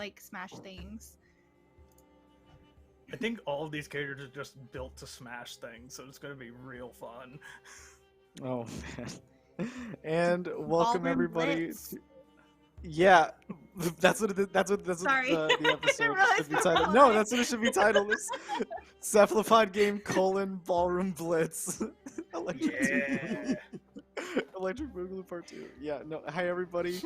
like smash things. I think all of these characters are just built to smash things, so it's going to be real fun. Oh man! And welcome Ballroom everybody. Blitz. Yeah, that's what Sorry. the I episode realized should be the titled. whole No, name. that's what it should be titled. It's Cephalopod game : Ballroom Blitz. Electric Yeah. Electric Boogaloo Part 2. Yeah, no. Hi everybody.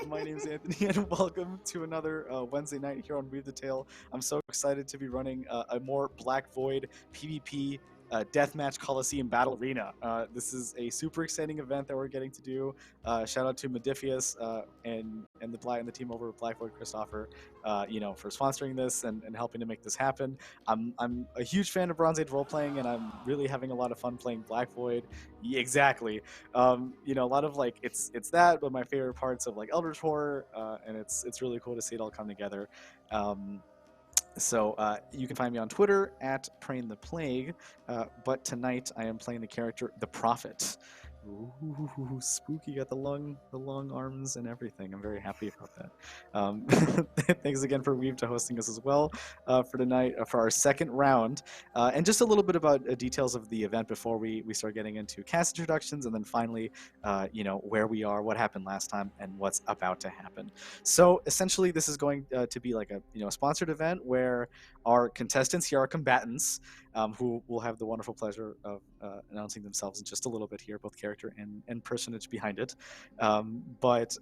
My name's Anthony, and welcome to another Wednesday night here on Weave the Tale. I'm so excited to be running a more Black Void PvP Deathmatch Coliseum Battle Arena. This is a super exciting event that we're getting to do. Shout out to Modifius and the team over at Black Void Christopher, for sponsoring this and helping to make this happen. I'm a huge fan of Bronze Age role playing, and I'm really having a lot of fun playing Black Void. Yeah, exactly. A lot of like it's that, but my favorite parts of like Eldritch Horror, and it's really cool to see it all come together. So you can find me on Twitter at Praying the Plague, but tonight I am playing the character The Prophet. Ooh, spooky! Got the long arms and everything. I'm very happy about that. Thanks again for Weave to hosting us as well for tonight for our second round, and just a little bit about details of the event before we start getting into cast introductions, and then finally, where we are, what happened last time, and what's about to happen. So essentially, this is going to be like a sponsored event where our contestants here, our combatants, who will have the wonderful pleasure of announcing themselves in just a little bit here, both character and personage behind it. But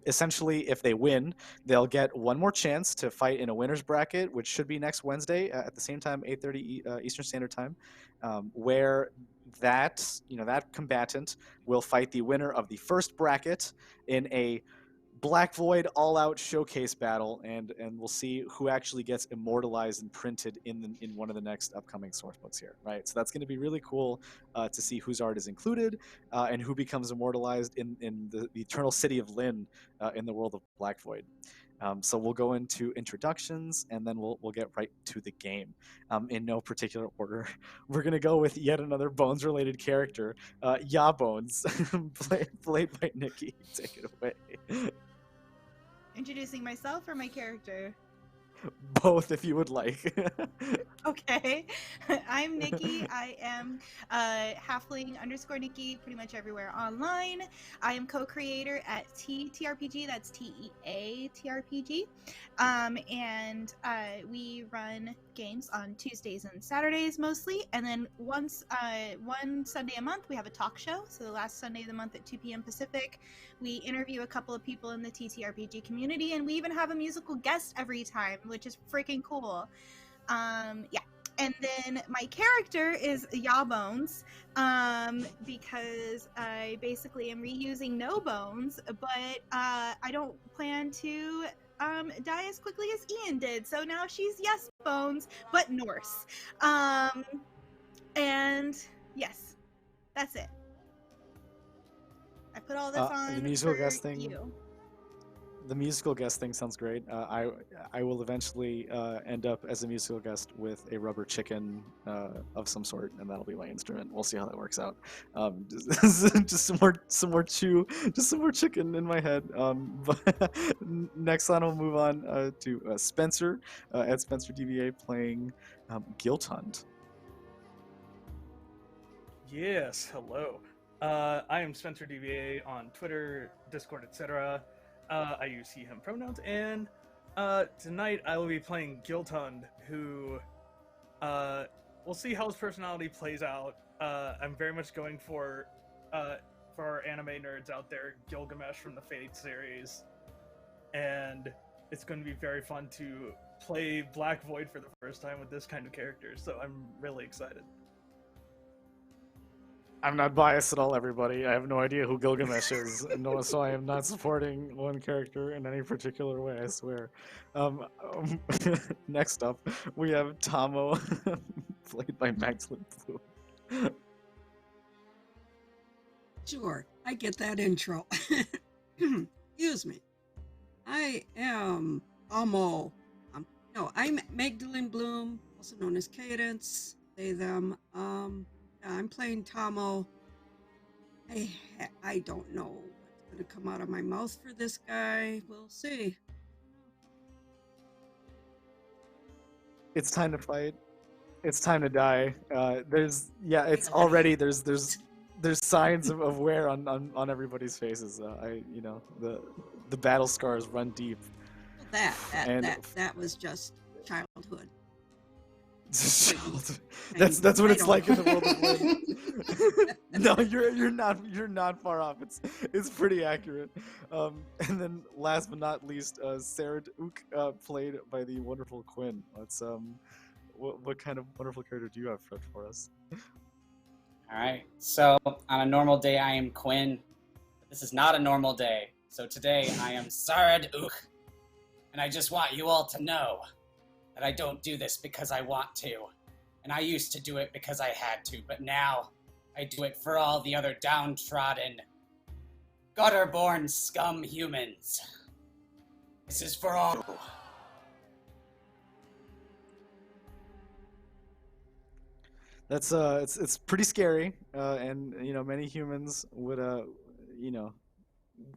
essentially, if they win, they'll get one more chance to fight in a winner's bracket, which should be next Wednesday at the same time, 8:30 Eastern Standard Time, where that combatant will fight the winner of the first bracket in a Black Void all-out showcase battle, and we'll see who actually gets immortalized and printed in one of the next upcoming source books here, right? So that's going to be really cool to see whose art is included and who becomes immortalized in the eternal city of Lynn in the world of Black Void. So we'll go into introductions, and then we'll get right to the game in no particular order. We're going to go with yet another Bones-related character, Ya Bones, played by Nikki. Take it away. Introducing myself or my character? Both, if you would like. Okay. I'm Nikki. I am halfling_Nikki pretty much everywhere online. I am co-creator at TRPG. That's TEA-TRPG. And we run games on Tuesdays and Saturdays mostly. And then one Sunday a month, we have a talk show. So the last Sunday of the month at 2 p.m. Pacific, we interview a couple of people in the TTRPG community. And we even have a musical guest every time, which is freaking cool. And then my character is Ya Bones, because I basically am reusing no bones, but I don't plan to die as quickly as Ian did. So now she's Yes Bones, but Norse. And yes, that's it. I put all this on the musical for guest thing. you. The musical guest thing sounds great. I will eventually end up as a musical guest with a rubber chicken of some sort, and that'll be my instrument. We'll see how that works out. Just some more chicken in my head. But next on, we'll move on to Spencer at Spencer DVA playing Guilt Hunt. Yes, hello. I am Spencer DVA on Twitter, Discord, etc. I use he, him pronouns, and tonight I will be playing Guilt Hunt, who we'll see how his personality plays out. I'm very much going for our anime nerds out there, Gilgamesh from the Fate series, and it's going to be very fun to play Black Void for the first time with this kind of character, so I'm really excited. I'm not biased at all, everybody. I have no idea who Gilgamesh is, so I am not supporting one character in any particular way, I swear. Next up, we have Tomo, played by Maxlin Blue. Sure, I get that intro. Excuse me. I am Tomo. I'm Magdalene Bloom, also known as Cadence. They, them. I'm playing Tomo. I don't know what's going to come out of my mouth for this guy. We'll see. It's time to fight. It's time to die. It's Finally. already there's signs of wear on everybody's faces. The battle scars run deep, That that and that that was just childhood. that's what it's Vital. like in the world of Lynn. No, you're not far off. It's pretty accurate. And then last but not least, Sarah Ook, played by the wonderful Quinn. Let's what kind of wonderful character do you have for us? All right. So on a normal day, I am Quinn. This is not a normal day. So today, I am Sarad Ook. And I just want you all to know that I don't do this because I want to. And I used to do it because I had to. But now, I do it for all the other downtrodden, gutter-born scum humans. This is for all. That's it's pretty scary, and many humans would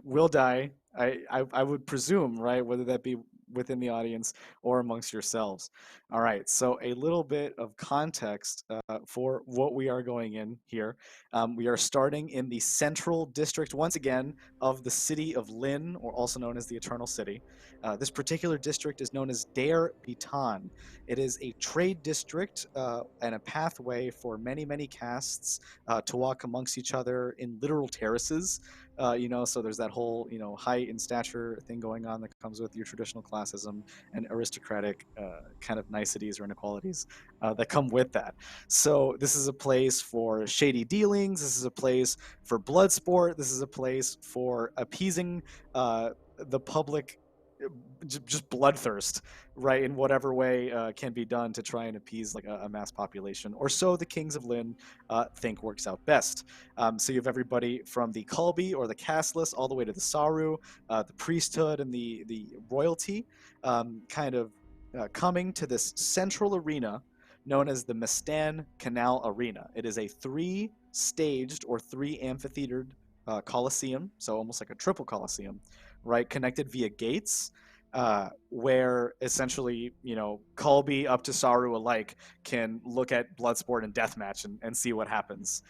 will die. I would presume, right, whether that be within the audience or amongst yourselves. All right, so a little bit of context for what we are going in here. We are starting in the central district once again of the city of Lynn, or also known as the Eternal City. This particular district is known as Dare Bitan. It is a trade district and a pathway for many castes to walk amongst each other in literal terraces. So there's that whole, height and stature thing going on that comes with your traditional classism and aristocratic kind of niceties or inequalities that come with that. So this is a place for shady dealings. This is a place for blood sport. This is a place for appeasing the public, just bloodthirst, right, in whatever way can be done to try and appease like a mass population, or so the kings of Lynn think works out best. So you have everybody from the Kalbi or the casteless all the way to the Saru, the priesthood and the royalty, kind of coming to this central arena known as the Mestan Canal Arena. It is a 3-staged or 3-amphitheatered coliseum, so almost like a triple coliseum, right, connected via gates, where essentially, Kalbi up to Saru alike can look at Bloodsport and Deathmatch and see what happens.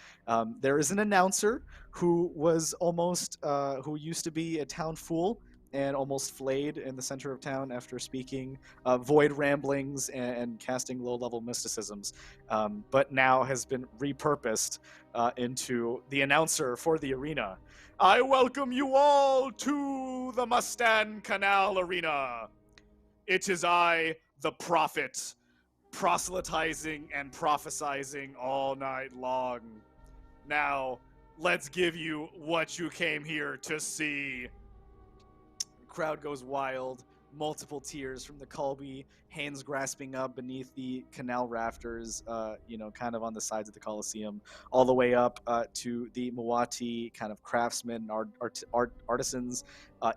There is an announcer who who used to be a town fool and almost flayed in the center of town after speaking void ramblings and casting low-level mysticisms, but now has been repurposed into the announcer for the arena. I welcome you all to the Mestan Canal Arena. It is I, the prophet, proselytizing and prophesizing all night long. Now, let's give you what you came here to see. Crowd goes wild. Multiple tears from the Kalbi, hands grasping up beneath the canal rafters, kind of on the sides of the Colosseum, all the way up to the Mawati kind of craftsmen, artisans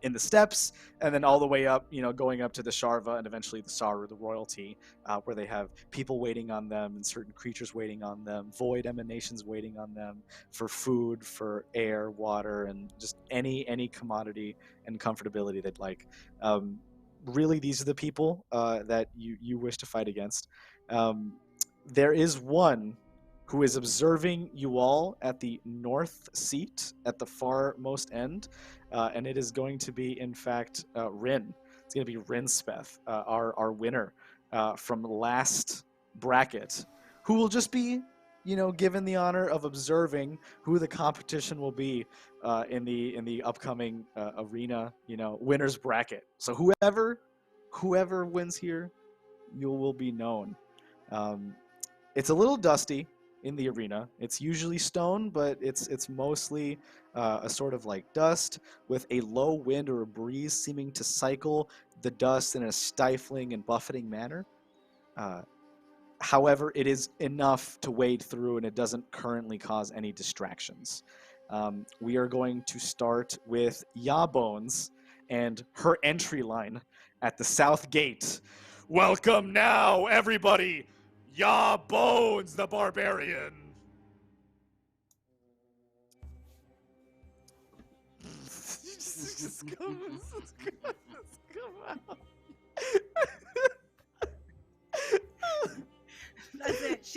in the steps, and then all the way up, going up to the Sharva and eventually the Saru, the royalty, where they have people waiting on them and certain creatures waiting on them, void emanations waiting on them for food, for air, water, and just any commodity and comfortability they'd like. Really, these are the people that you wish to fight against. There is one who is observing you all at the north seat at the farmost end, and it is going to be, in fact, Rin. It's going to be Rinspeth, our winner from last bracket, who will just be, given the honor of observing who the competition will be in the upcoming arena, winners bracket. So whoever wins here, you will be known. It's a little dusty in the arena. It's usually stone, but it's mostly a sort of like dust with a low wind or a breeze seeming to cycle the dust in a stifling and buffeting manner. However, it is enough to wade through, and it doesn't currently cause any distractions. We are going to start with Yawbones and her entry line at the south gate. Welcome now, everybody, Yawbones the Barbarian. Just come out.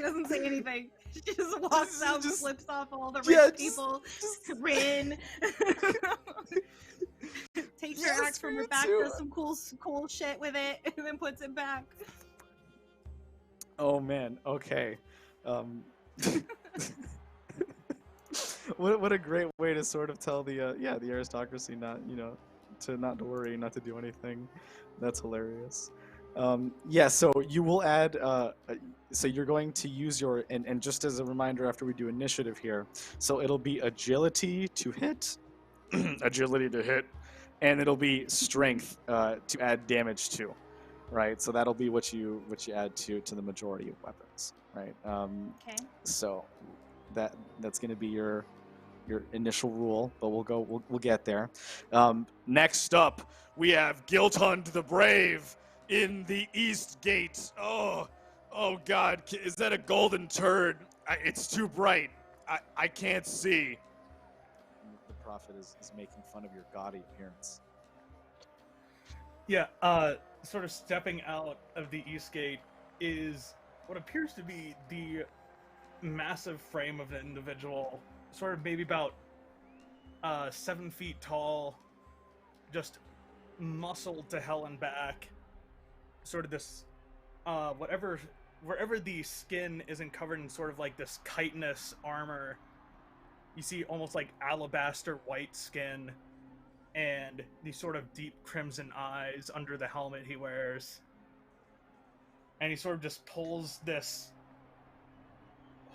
She doesn't say anything. She just walks out, Just- flips off all the yeah, rich people. Rin takes her Yes, axe from me her back, too. does some cool shit with it, and then puts it back. Oh man. Okay. What a great way to sort of tell the the aristocracy not to worry, not to do anything. That's hilarious. So you will add so you're going to use your and just as a reminder after we do initiative here, so it'll be agility to hit, agility to hit, and it'll be strength to add damage to, right? So that'll be what you add to the majority of weapons, right? Okay. So that's going to be your initial rule, but we'll get there. Next up, we have Gilthund the Brave in the East Gate. Oh God, is that a golden turd? It's too bright. I can't see. The prophet is making fun of your gaudy appearance. Yeah, sort of stepping out of the East Gate is what appears to be the massive frame of an individual, sort of maybe about 7 feet tall, just muscled to hell and back. Sort of this, wherever the skin isn't covered in sort of like this chitinous armor, you see almost like alabaster white skin, and these sort of deep crimson eyes under the helmet he wears. And he sort of just pulls this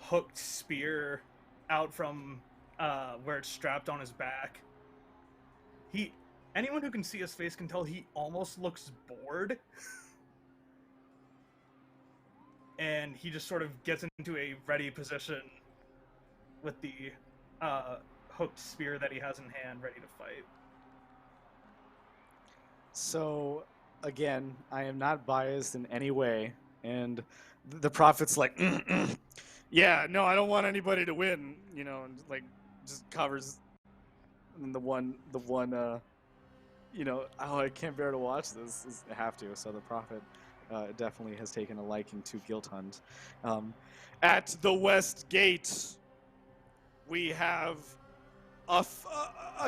hooked spear out from where it's strapped on his back. Anyone who can see his face can tell he almost looks bored. And he just sort of gets into a ready position with the hooked spear that he has in hand, ready to fight. So, again, I am not biased in any way, and the prophet's like, yeah, no, I don't want anybody to win, and like just covers the one, I can't bear to watch this. I have to. So the prophet definitely has taken a liking to Gilthund. At the West Gate, we have a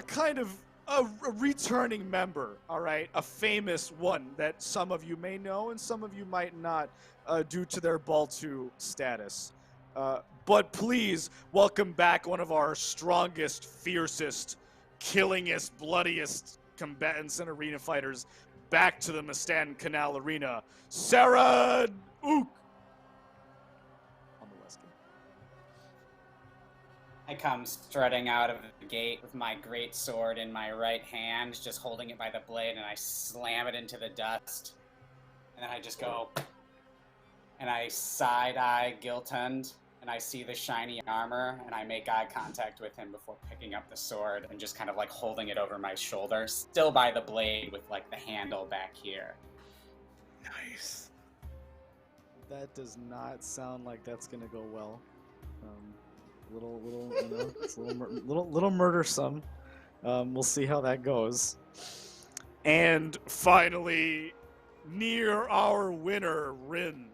kind of a returning member, all right, a famous one that some of you may know and some of you might not, due to their Baltu status. But please welcome back one of our strongest, fiercest, killingest, bloodiest combatants and arena fighters back to the Mastan Canal Arena, Sarah Ook. On the West Gate. I come strutting out of the gate with my great sword in my right hand, just holding it by the blade, and I slam it into the dust. And then I just go, and I side-eye Gilthund, and I see the shiny armor, and I make eye contact with him before picking up the sword and just kind of like holding it over my shoulder, still by the blade with like the handle back here. Nice. That does not sound like that's gonna go well. Little, it's a little murdersome. We'll see how that goes. And finally, near our winner, Rin,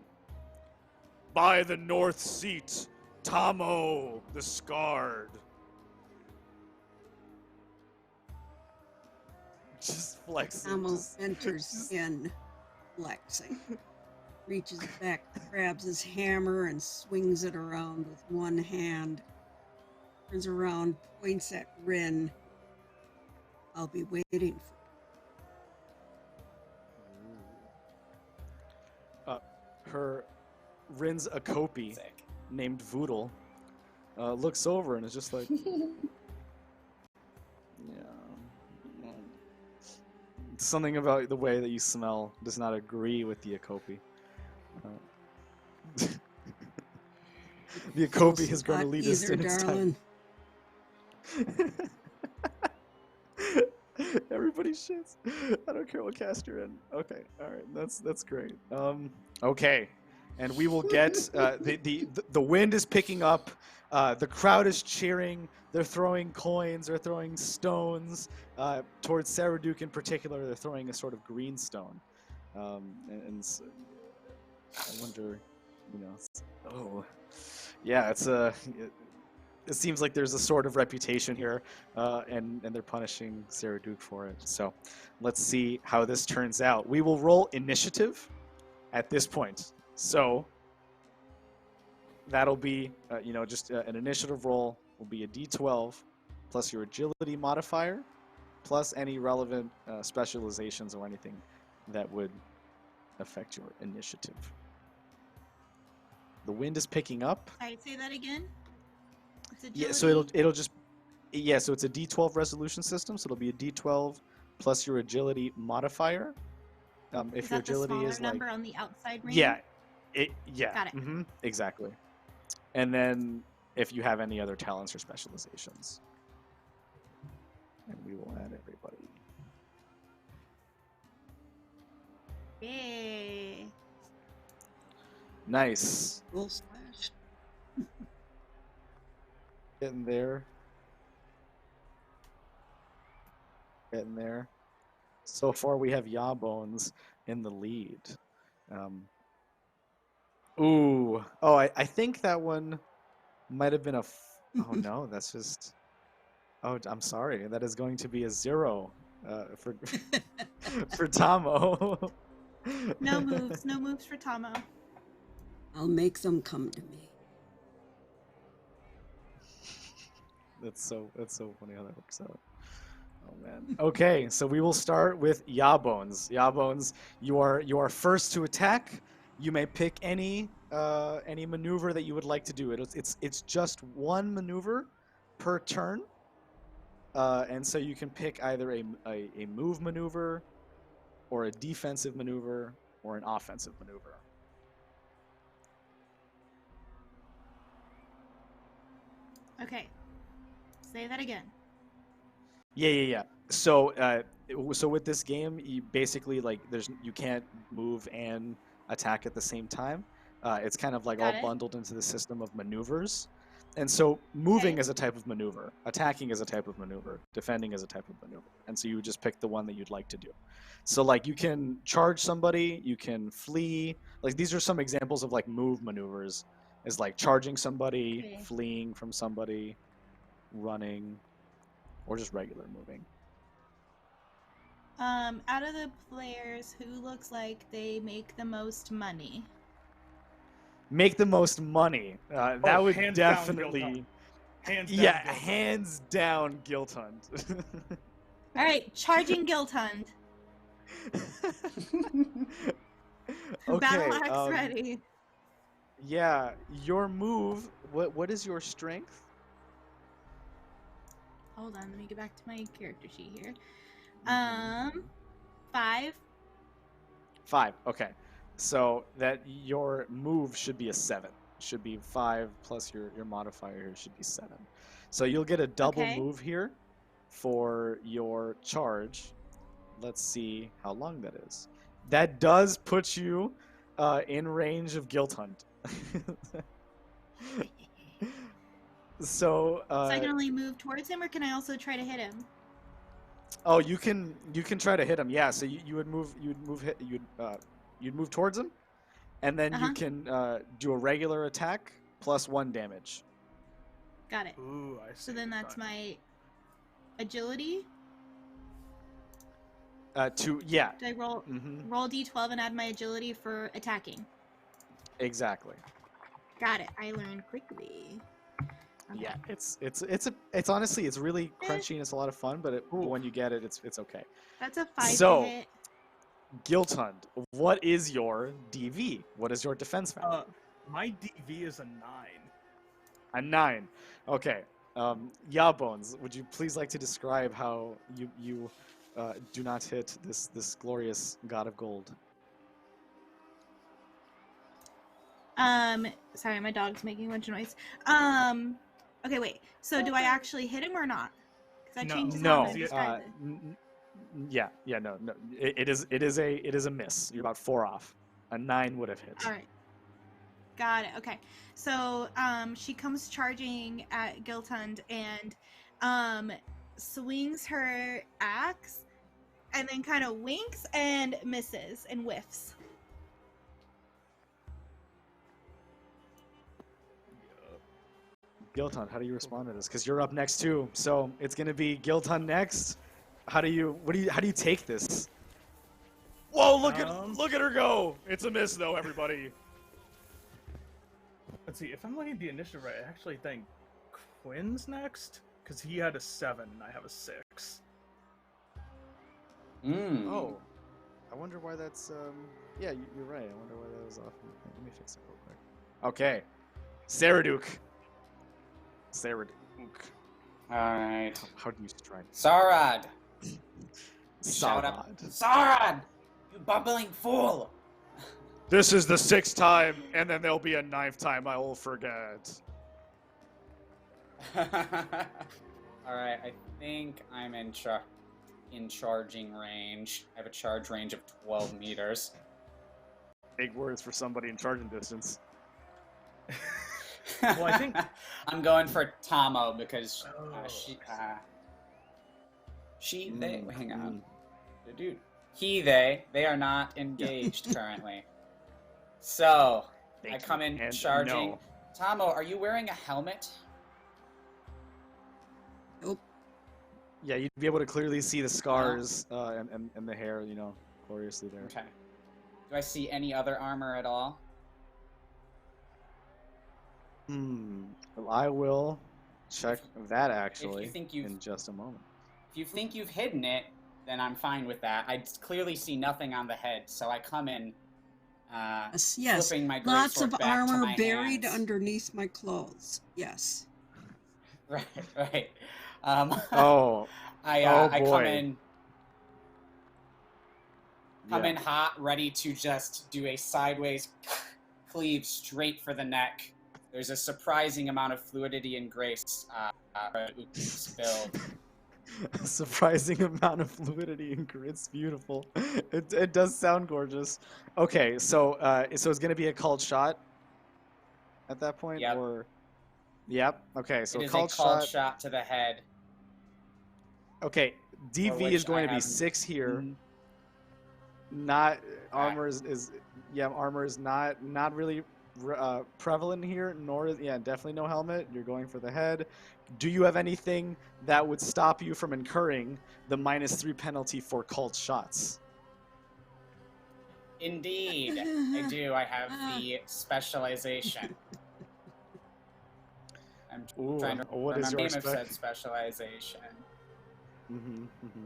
by the north seat, Tomo the Scarred. Just flexing. Amo enters in flexing. Reaches back, grabs his hammer, and swings it around with one hand. Turns around, points at Rin. I'll be waiting for Rin's Akopi, Sick. named Voodle, looks over and is just like, something about the way that you smell does not agree with the Akopi. The Akopi is going to lead us to next time. Everybody shits. I don't care what cast you're in. Okay, all right, that's great. Okay, and we will get the wind is picking up. The crowd is cheering. They're throwing coins. They're throwing stones towards Saraduk in particular. They're throwing a sort of green stone, and I wonder you know. Oh, yeah, it seems like there's a sort of reputation here, and they're punishing Sarah Duke for it. So let's see how this turns out. We will roll initiative at this point. So that'll be, just an initiative roll will be a d12 plus your agility modifier plus any relevant specializations or anything that would affect your initiative. The wind is picking up. Sorry, say that again. It's Yeah, so agility. it'll just so it's a d12 resolution system, so it'll be a d12 plus your agility modifier. If Is your that the agility smaller is like number on the outside ring? yeah, Got it. exactly. And then if you have any other talents or specializations, and we will add everybody. Yay. Nice, Full slash. getting there. Getting there. So far, we have Yawbones in the lead. I think that one might have been oh no, that's just. Oh, I'm sorry. That is going to be a 0 for for Tomo. No moves. No moves for Tomo. I'll make them come to me. That's so funny how that works out. Oh man. Okay, so we will start with Yawbones. Yawbones, you are first to attack. You may pick any maneuver that you would like to do. It's just one maneuver per turn. And so you can pick either a move maneuver, or a defensive maneuver, or an offensive maneuver. Okay. Say that again. Yeah. So with this game, you basically you can't move and attack at the same time. It's kind of like Got all it. bundled into the system of maneuvers. And so moving Okay. is a type of maneuver, attacking is a type of maneuver, defending is a type of maneuver. And so you would just pick the one that you'd like to do. So like you can charge somebody, you can flee. Like these are some examples of like move maneuvers, is like charging somebody, Okay. fleeing from somebody, running, or just regular moving. Out of the players, who looks like they make the most money? Make the most money. That would hands down, definitely, Hands down. yeah, Guild Hunt. hands down, Guild Hunt. All right, charging Giltund. Battle axe ready. Yeah, your move. What is your strength? Hold on, let me get back to my character sheet here. 5. 5. Okay, so that your move should be a 7. Should be 5 plus your modifier here should be 7. So you'll get a double Okay. move here for your charge. Let's see how long that is. That does put you in range of Guild Hunt. So I can only move towards him, or can I also try to hit him? oh, you can try to hit him. Yeah, so you would move you'd move towards him, and then you can do a regular attack plus 1 damage. Got it. Ooh, I see. So then that's my agility. Do I roll roll d12 and add my agility for attacking? Exactly. Got it. I learned quickly. Okay. Yeah, it's honestly it's really crunchy and it's a lot of fun, but when you get it, it's okay. That's a 5 So- to hit. Guild Hunt, what is your DV? What is your defense value? My DV is a 9. A 9. Okay. Yawbones, would you please like to describe how you do not hit this glorious god of gold? Sorry, my dog's making a bunch of noise. Okay, wait. So do I actually hit him or not? Because that No. changes how No. I'm gonna describe it. No. It is a miss. You're about 4 off. A 9 would have hit. All right. Got it. Okay. So, she comes charging at Giltund and, swings her axe and then kind of winks and misses and whiffs. Gilton, how do you respond to this? Because you're up next too, so it's gonna be Gilton next. How do you take this? Whoa! Look at her go! It's a miss though, everybody. Let's see. If I'm looking at the initiative right, I actually think Quinn's next because he had a 7 and I have a 6. Oh, I wonder why that's yeah, you're right. I wonder why that was off. Let me fix it real quick. Okay, Saraduke. Alright. How do you strike? Sarad! Shout Sarad. up. Sarad! You bumbling fool! This is the 6th time, and then there'll be a 9th time I will forget. Alright, I think I'm in charging range. I have a charge range of 12 meters. Big words for somebody in charging distance. Well, I think I'm going for Tomo because hang on. Dude, they are not engaged currently. So, I come in And charging. no. Tomo, are you wearing a helmet? Nope. Yeah, you'd be able to clearly see the scars and the hair, gloriously there. Okay. Do I see any other armor at all? Well, I will check that actually in just a moment. If you think you've hidden it, then I'm fine with that. I clearly see nothing on the head, so I come in, Yes, flipping my lots greatsword of back to armor my buried hands. underneath my clothes. Yes. Right. Oh, I boy. come in hot, ready to just do a sideways cleave straight for the neck. There's a surprising amount of fluidity and grace spilled. A surprising amount of fluidity and grit's beautiful. It does sound gorgeous. Okay, so it's gonna be a called shot at that point, Yep. or yep. Okay, so It is called a called shot. shot to the head. Okay, DV which is going I to be have- 6 here. Mhm. Not armor is armor is not really prevalent here, nor definitely no helmet. You're going for the head. Do you have anything that would stop you from incurring the -3 penalty for called shots? Indeed, I do. I have the specialization. I'm Ooh, trying to what remember is the your name of spec? said specialization.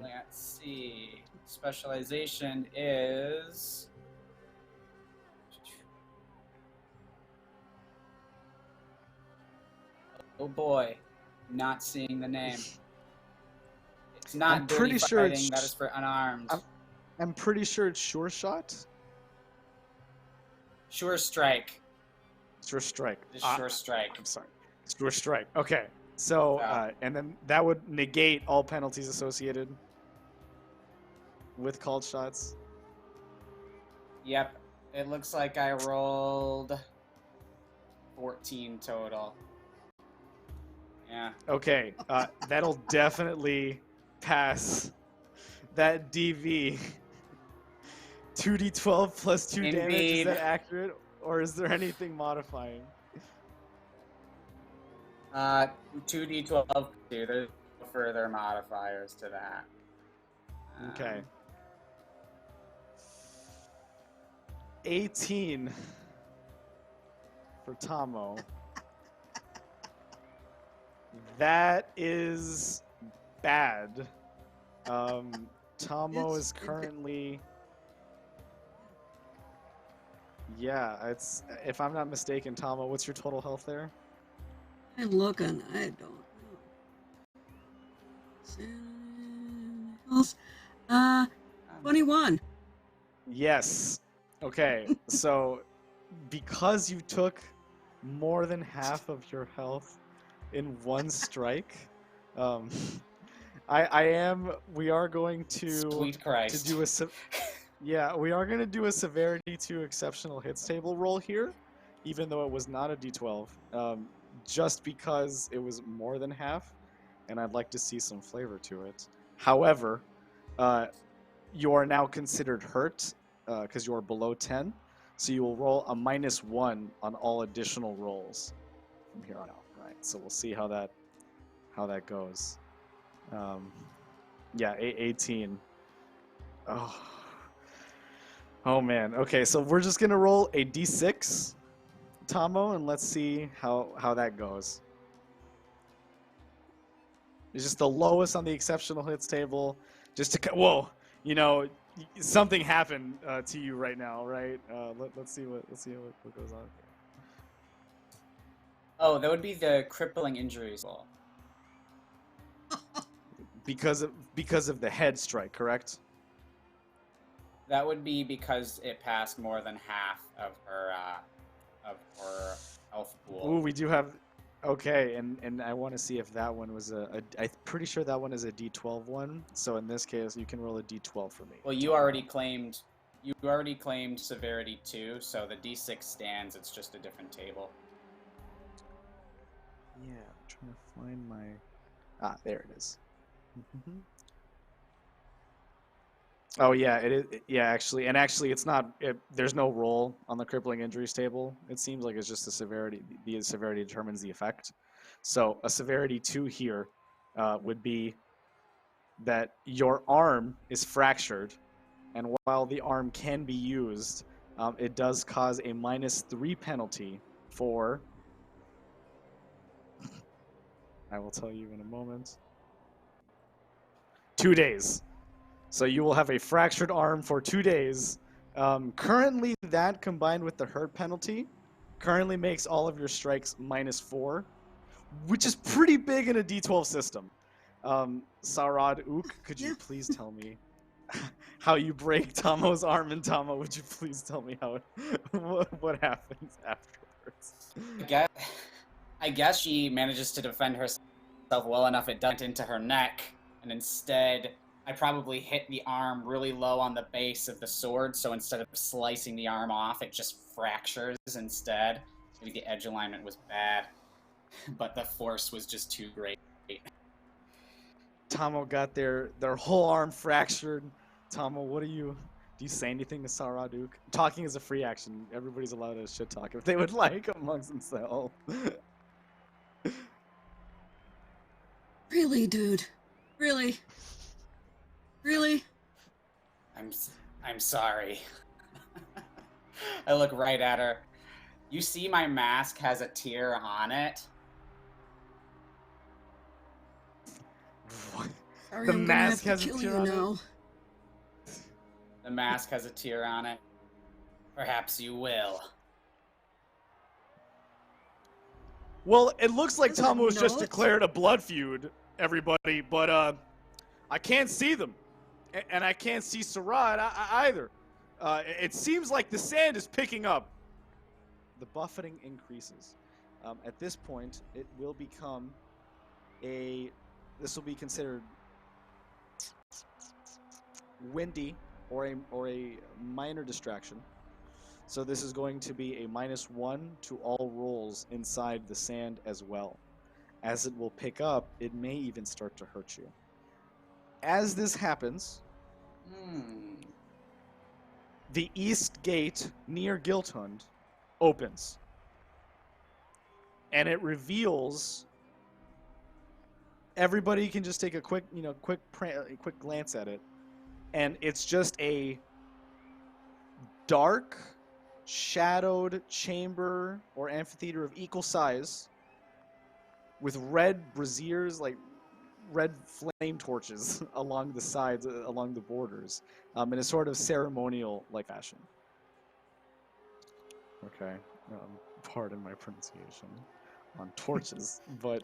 Let's see. Specialization is. Oh boy, not seeing the name. It's not I'm pretty dirty sure fighting. That is for unarmed. I'm pretty sure it's sure shot. Sure strike. Sure strike. It is sure strike. I'm sorry. Sure strike. Okay. So, and then that would negate all penalties associated with called shots. Yep. It looks like I rolled 14 total. Yeah. Okay. That'll definitely pass that DV. 2d12 plus 2 damage. Is Indeed. that accurate? Or is there anything modifying? 2d12. There's no further modifiers to that. Okay. 18 for Tomo. That is bad. Tomo is currently... Yeah, it's, if I'm not mistaken, Tomo, what's your total health there? I'm looking. I don't know. 21. Yes. Okay, so because you took more than half of your health in one strike, we are going to Sweet Christ. do we are going to do a severity to exceptional hits table roll here, even though it was not a d12, just because it was more than half, and I'd like to see some flavor to it. However, you are now considered hurt because you are below 10, so you will roll a -1 on all additional rolls from here on out. right, so we'll see how that goes. Yeah, 18. Oh man. Okay, so we're just gonna roll a d6, Tomo, and let's see how that goes. It's just the lowest on the exceptional hits table. Just to whoa, you know, something happened to you right now, right? Let's see what goes on. Oh, that would be the crippling injuries roll. Because of the head strike, correct? That would be because it passed more than half of her health pool. Ooh, we do have. Okay, and I want to see if that one was I'm pretty sure that one is a D12 one. So in this case, you can roll a D12 for me. Well, you already claimed severity 2, so the D6 stands. It's just a different table. Yeah, I'm trying to find my. Ah, there it is. Oh yeah, it is. Yeah, actually, it's not. There's no roll on the crippling injuries table. It seems like it's just the severity. The severity determines the effect. So a severity 2 here would be that your arm is fractured, and while the arm can be used, it does cause a -3 penalty for. I will tell you in a moment. 2 days. So you will have a fractured arm for 2 days. Currently, that combined with the hurt penalty currently makes all of your strikes -4, which is pretty big in a D12 system. Sarad Ook, could you please tell me how you break Tomo's arm? And Tomo, would you please tell me what happens afterwards? I guess she manages to defend herself well enough. It doesn't into her neck, and instead, I probably hit the arm really low on the base of the sword. So instead of slicing the arm off, it just fractures instead. Maybe the edge alignment was bad, but the force was just too great. Tomo got their whole arm fractured. Tomo, do you say anything to Saraduk? Talking is a free action. Everybody's allowed to shit talk if they would like amongst themselves. Really, dude? Really? Really? I'm sorry. I look right at her. You see my mask has a tear on it? What? Sorry, The I'm gonna have mask to has a kill tear you on it? now. The mask has a tear on it. Perhaps you will. Well, it looks like Does it Tomo's just not? declared a blood feud, everybody, but I can't see them. And I can't see Sarad either. It seems like the sand is picking up. The buffeting increases. At this point, it will become this will be considered windy or a minor distraction. So this is going to be a -1 to all rolls inside the sand as well. As it will pick up, it may even start to hurt you. As this happens, the east gate near Gilthund opens. And it reveals. Everybody can just take a quick glance at it. And it's just a dark, shadowed chamber or amphitheater of equal size with red braziers, like red flame torches along the sides, along the borders, in a sort of ceremonial like fashion. Okay, pardon my pronunciation on torches, but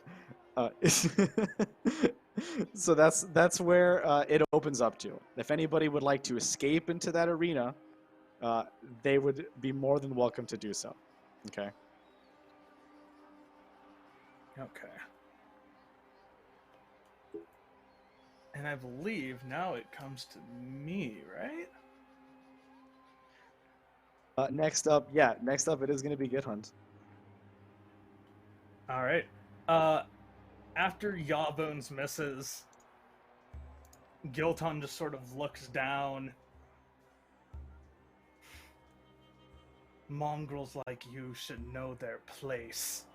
so that's where it opens up to. If anybody would like to escape into that arena, they would be more than welcome to do so. Okay. Okay. And I believe now it comes to me, right? Next up, it is going to be Githunt. All right. After Yawbones misses, Gilton just sort of looks down. Mongrels like you should know their place.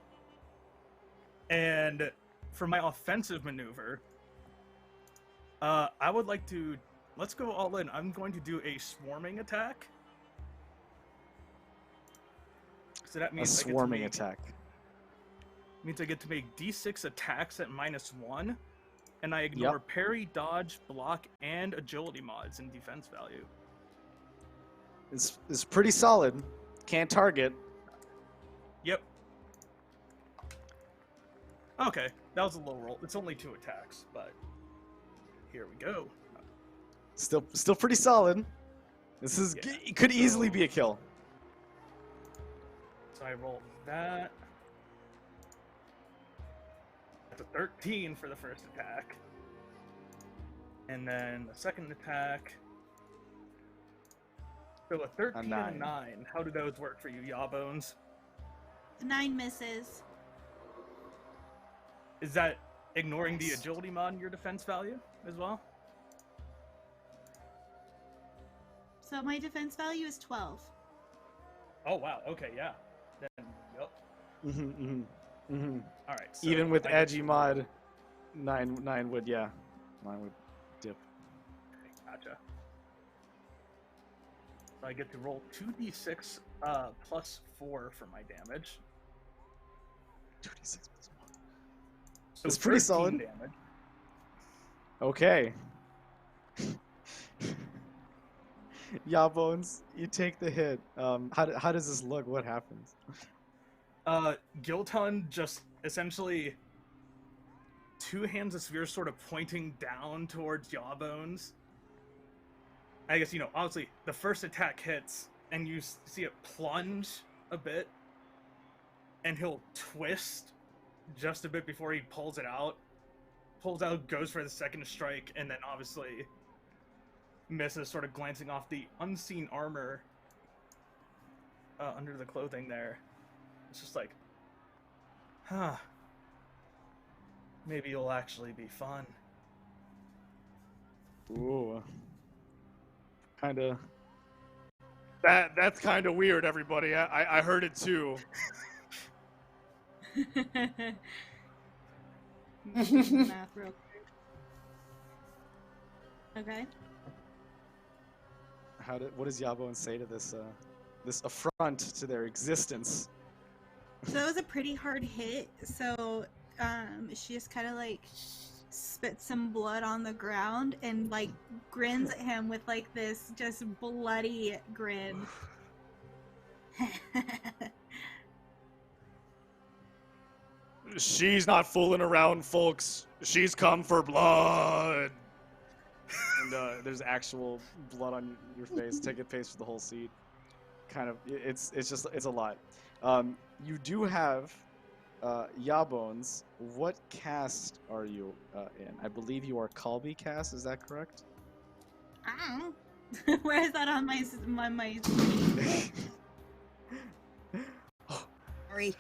And for my offensive maneuver, I would like to, let's go all in. I'm going to do a swarming attack. So that A means swarming attack. Means I get to make D6 attacks at -1, and I ignore parry, dodge, block, and agility mods in defense value. It's pretty solid. Can't target. Yep. Okay, that was a low roll. It's only 2 attacks, but here we go. Still pretty solid. This is it could easily be a kill. So I roll that. That's a 13 for the first attack. And then the second attack. So a 13 and a 9. How do those work for you, Yawbones? 9 misses. Is that ignoring the agility mod in your defense value as well? So my defense value is 12. Oh wow. Okay, yeah. Then yep. All right. So Even with edgy mod, 9 would 9 would dip. Okay, gotcha. So I get to roll 2d6 plus 4 for my damage. 2d6 plus 1. So it's pretty solid. Damage. Okay. Yawbones, you take the hit. How does this look? What happens? Giltun just essentially 2 hands of spheres sort of pointing down towards Yawbones. I guess, obviously the first attack hits and you see it plunge a bit and he'll twist just a bit before he pulls out, goes for the second strike, and then obviously misses, sort of glancing off the unseen armor under the clothing there. It's just like, maybe it'll actually be fun. Ooh. Kinda. That's kind of weird, everybody. I heard it too. Math real quick. Okay. What does Yawbones say to this affront to their existence? So that was a pretty hard hit. So she just kind of like spits some blood on the ground and like grins at him with like this just bloody grin. She's not fooling around, folks. She's come for blood. And there's actual blood on your face. Take it paste for the whole seat. Kind of, it's a lot. You do have Yawbones. What caste are you in? I believe you are Colby caste. Is that correct? I don't know. Where is that on my Sorry.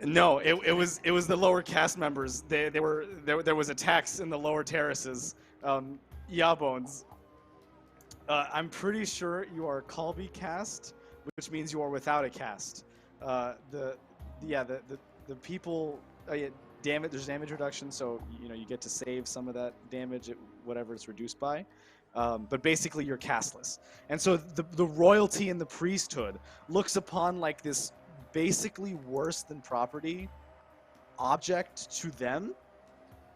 No, it was the lower caste members. There was attacks in the lower terraces. Yawbones. I'm pretty sure you are Colby caste, which means you are without a caste. The people damage. There's damage reduction, so you get to save some of that damage at whatever it's reduced by. But basically, you're casteless, and so the royalty and the priesthood looks upon like this basically worse than property object to them,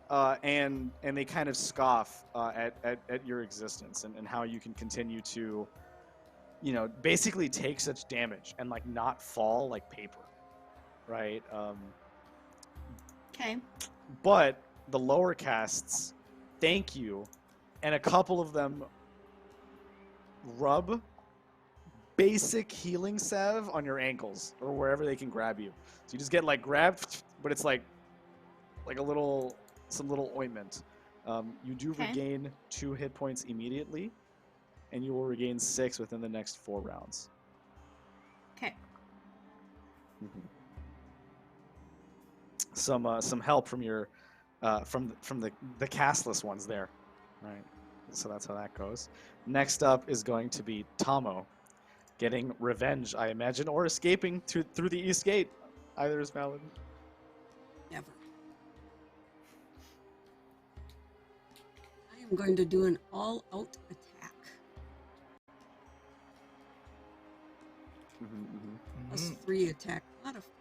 and they kind of scoff at your existence and how you can continue to, basically take such damage and like not fall like paper, right? Okay. But the lower castes thank you, and a couple of them rub basic healing salve on your ankles or wherever they can grab you. So you just get like grabbed, but it's like some little ointment. You do regain 2 hit points immediately, and you will regain 6 within the next 4 rounds. Okay. Mm-hmm. Some help from your from the castless ones there, right? So that's how that goes. Next up is going to be Tomo, getting revenge, I imagine, or escaping through the East Gate. Either is valid. Never. I am going to do an all-out attack. Plus 3 attack modifier.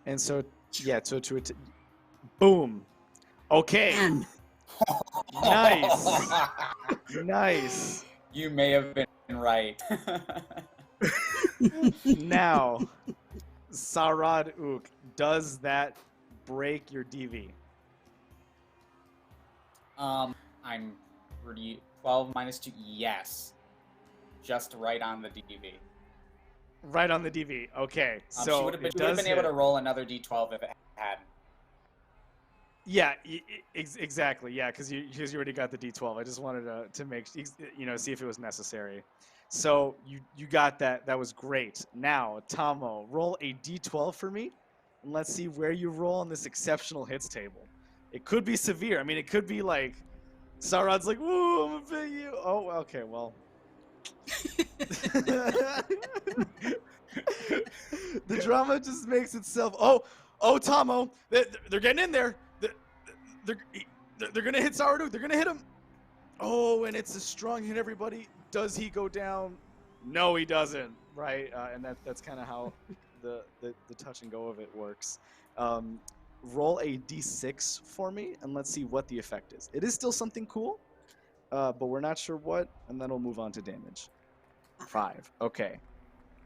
And so, yeah, so boom. Okay. 10. Nice. Nice. You may have been right. Now, Sarad Ook, does that break your DV? I'm pretty 12 minus 2. Yes. Just right on the DV. Right on the DV. Okay. So she would have it been, does able hit. to roll another D12 if it hadn't. Yeah, exactly. Yeah, because you already got the D12. I just wanted to make see if it was necessary. So you got that. That was great. Now, Tomo, roll a D12 for me, and let's see where you roll on this exceptional hits table. It could be severe. I mean, it could be like Sauron's like, "Woo, I'm gonna beat you." Oh, okay, well. The drama just makes itself. Oh, Tomo, they're getting in there. They're gonna hit Sourdough. They're gonna hit him. Oh, and it's a strong hit, everybody. Does he go down? No, he doesn't. Right, and that's kind of how the touch and go of it works. Roll a d6 for me, and let's see what the effect is. It is still something cool, but we're not sure what, and then we'll move on to damage. 5. Okay.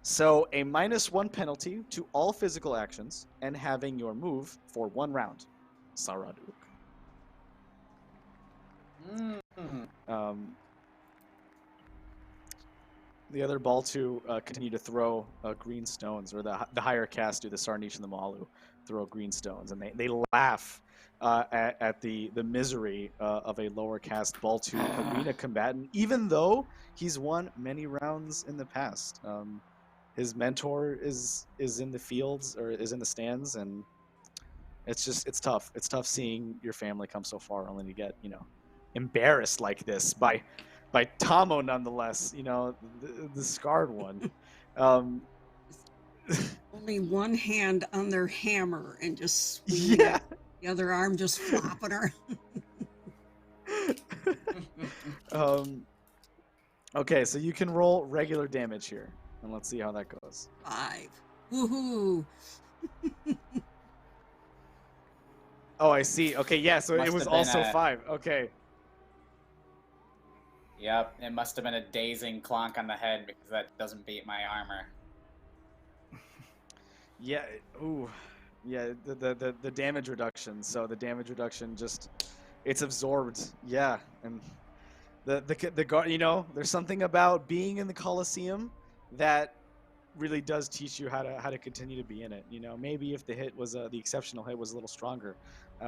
So a -1 penalty to all physical actions, and having your move for 1 round. Saraduk. The other ball to continue to throw green stones, or the higher cast do, the Sarnish and the Malu, throw green stones, and they laugh at the misery of a lower cast ball to arena combatant, even though he's won many rounds in the past. His mentor is in the fields, or is in the stands, and it's tough. It's tough seeing your family come so far only to get embarrassed like this by Tomo, nonetheless. The scarred one. Only one hand on their hammer and just swinging Yeah. the other arm just flopping her. Okay, so you can roll regular damage here, and let's see how that goes. 5. Woohoo! Oh, I see. Okay, yeah, so Must it was have been also a- 5. Okay. Yep, it must have been a dazing clonk on the head because that doesn't beat my armor. Yeah. Ooh. Yeah. The damage reduction. So the damage reduction it's absorbed. Yeah, and the guard. There's something about being in the Colosseum that really does teach you how to continue to be in it. Maybe if the hit was the exceptional hit was a little stronger,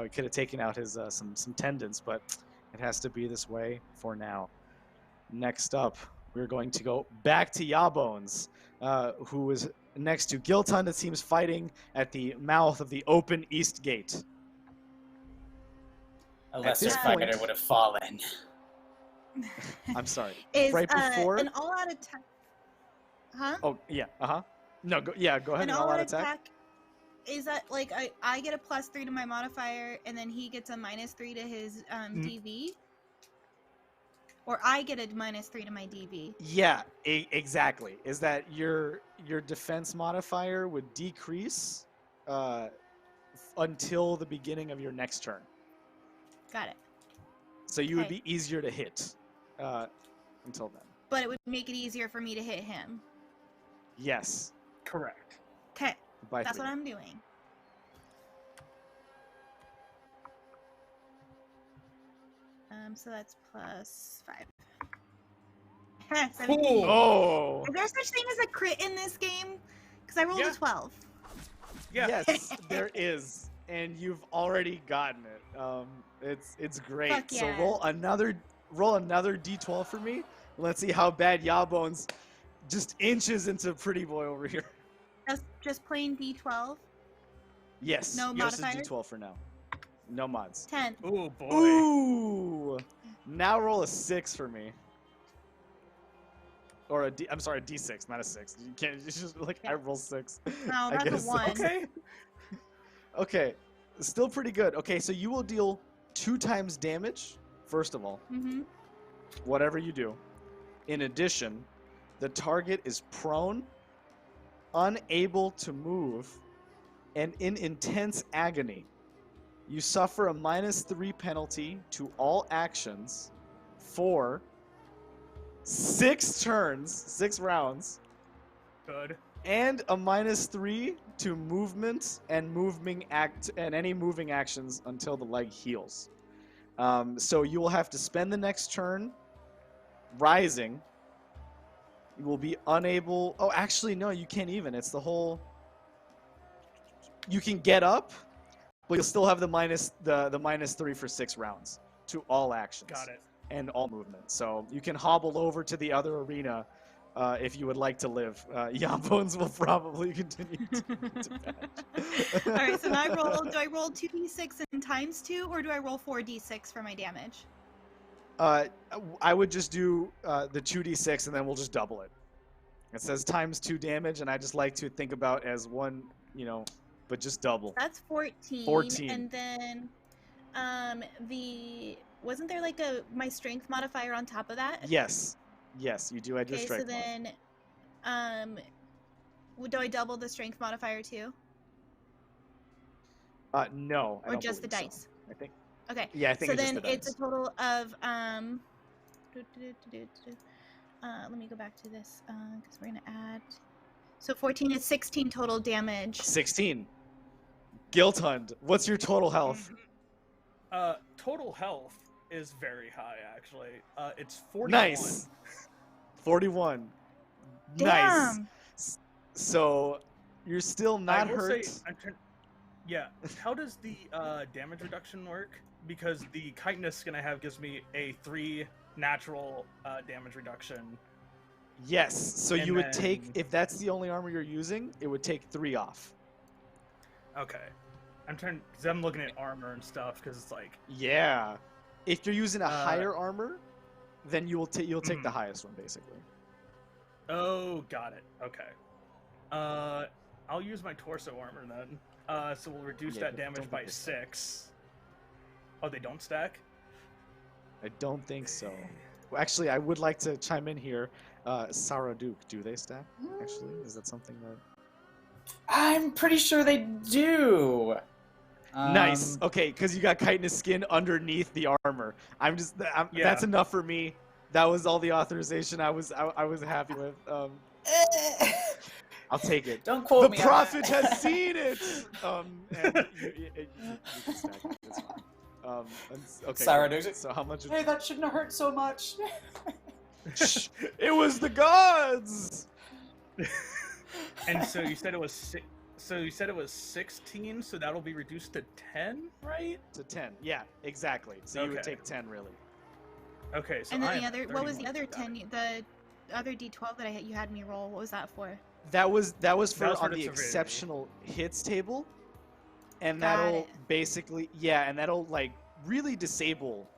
we could have taken out his some tendons, but it has to be this way for now. Next up, we're going to go back to Yawbones, who is next to Gilton. It seems fighting at the mouth of the open east gate. A At lesser this fighter point- would have fallen. I'm sorry. Is right before. an all-out attack? Huh? Oh yeah. No. Go ahead. An An all-out all-out attack. attack. Is that like I get a +3 to my modifier, and then he gets a -3 to his DV? Or I get a -3 to my DV. Yeah, exactly. Is that your defense modifier would decrease until the beginning of your next turn. Got it. So you would Okay. be easier to hit until then. But it would make it easier for me to hit him. Yes. Correct. Okay, By that's 3. what I'm doing. So that's +5. 17. Oh. Is there such thing as a crit in this game? Because I rolled Yeah. a 12. Yeah. Yes, there is, and you've already gotten it. It's great. Fuck yeah. So roll another D12 for me. Let's see how bad Yawbones just inches into pretty boy over here. Just plain D12. Yes. No yours is modifiers? D12 for now. No mods. 10. Oh boy. Ooh. Now roll a 6 for me. Or a D. I'm sorry, a D6, not a 6. You can't. It's just like I roll 6. No, I that's get a 1. Okay. Okay. Still pretty good. Okay, so you will deal 2 times damage. First of all, Mm-hmm. whatever you do. In addition, the target is prone, unable to move, and in intense agony. You suffer a -3 penalty to all actions for 6 turns, 6 rounds, Good. and a -3 to movement and any moving actions until the leg heals. So you will have to spend the next turn rising. You will be unable. Oh, actually, no, you can't even. It's the whole. You can get up, but you'll still have the -3 for 6 rounds to all actions. Got it. And all movement. So you can hobble over to the other arena if you would like to live. Yambones will probably continue to match. All right, so now do I roll 2d6 and times 2, or do I roll 4d6 for my damage? I would just do the 2d6 and then we'll just double it. It says times 2 damage, and I just like to think about as one, but just double. That's 14. 14. And then wasn't there like my strength modifier on top of that? Yes, you do add your Okay, strength. so then do I double the strength modifier too? No. I Or don't just the believe so. dice? I think. Okay. Yeah, I think So it's then just the it's dice. a total of let me go back to this because we're gonna add. So 14 is 16 total damage. 16. Guilt Hunt. What's your total health? Total health is very high, actually. It's 41. Nice. 41. Damn. Nice. So you're still not I will hurt. say, yeah. How does the damage reduction work? Because the chitinous skin I have gives me a 3 natural damage reduction. Yes. So And you would take, then- if that's the only armor you're using, it would take 3 off. Okay. Because I'm looking at armor and stuff, because it's like... Yeah. If you're using a Uh, higher armor, then you'll take the mhm. highest one, basically. Oh, got it. Okay. I'll use my torso armor then. So we'll reduce Yeah, that don't damage think by they stack. 6. Oh, they don't stack? I don't think so. Well, actually, I would like to chime in here. Sarah Duke, do they stack? Actually, is that something that? I'm pretty sure they do. Nice. Okay, because you got chitinous skin underneath the armor. Yeah. That's enough for me. That was all the authorization I was happy with. I'll take it. Don't quote The me. prophet has seen it. And you can stack it. That's fine. Okay. Sarah cool. Duke. So how much? Hey, that shouldn't have hurt so much. Shh, it was the gods. And so you said it was So you said it was 16, so that'll be reduced to 10, right? To 10. Yeah, exactly. So you would Okay. take 10, really. Okay, so And then I the am other, at what was the 31. other Got it. 10? The other D12 that you had me roll. What was that for? That was for was for on the the severity. exceptional hits table, and Got that'll it. basically and that'll like really disable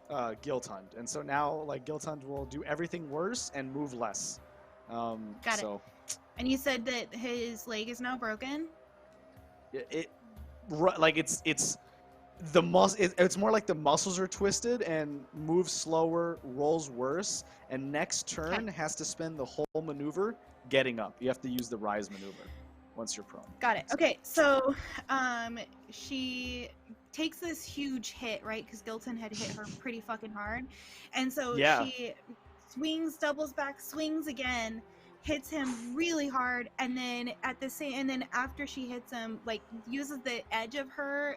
Guilt Hunt, and so now like Guilt Hunt will do everything worse and move less. Got it. So And you said that his leg is now broken. it's more like the muscles are twisted and moves slower, rolls worse, and next turn has to spend the whole maneuver getting up. You have to use the rise maneuver once you're prone. Got it. Okay, so she takes this huge hit, right? Because Gilton had hit her pretty fucking hard, and so Yeah. she swings, doubles back, swings again, hits him really hard, and then after she hits him, like uses the edge of her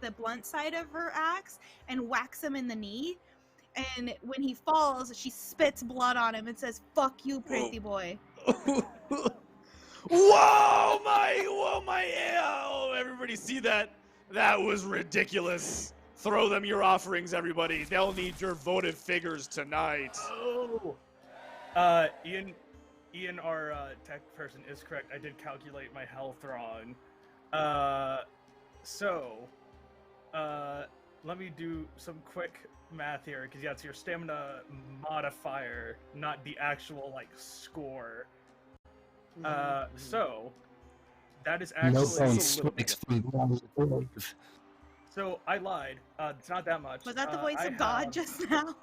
the blunt side of her axe and whacks him in the knee. And when he falls, she spits blood on him and says, "Fuck you, pretty boy." Whoa, my, oh, everybody see that? That was ridiculous. Throw them your offerings, everybody. They'll need your votive figures tonight. Oh! Ian, Ian, our tech person, is correct. I did calculate my health wrong. Let me do some quick math here, because it's your stamina modifier, not the actual like score. So that is No actually thanks. So I lied. It's not that much. Was that the voice I of God have- just now?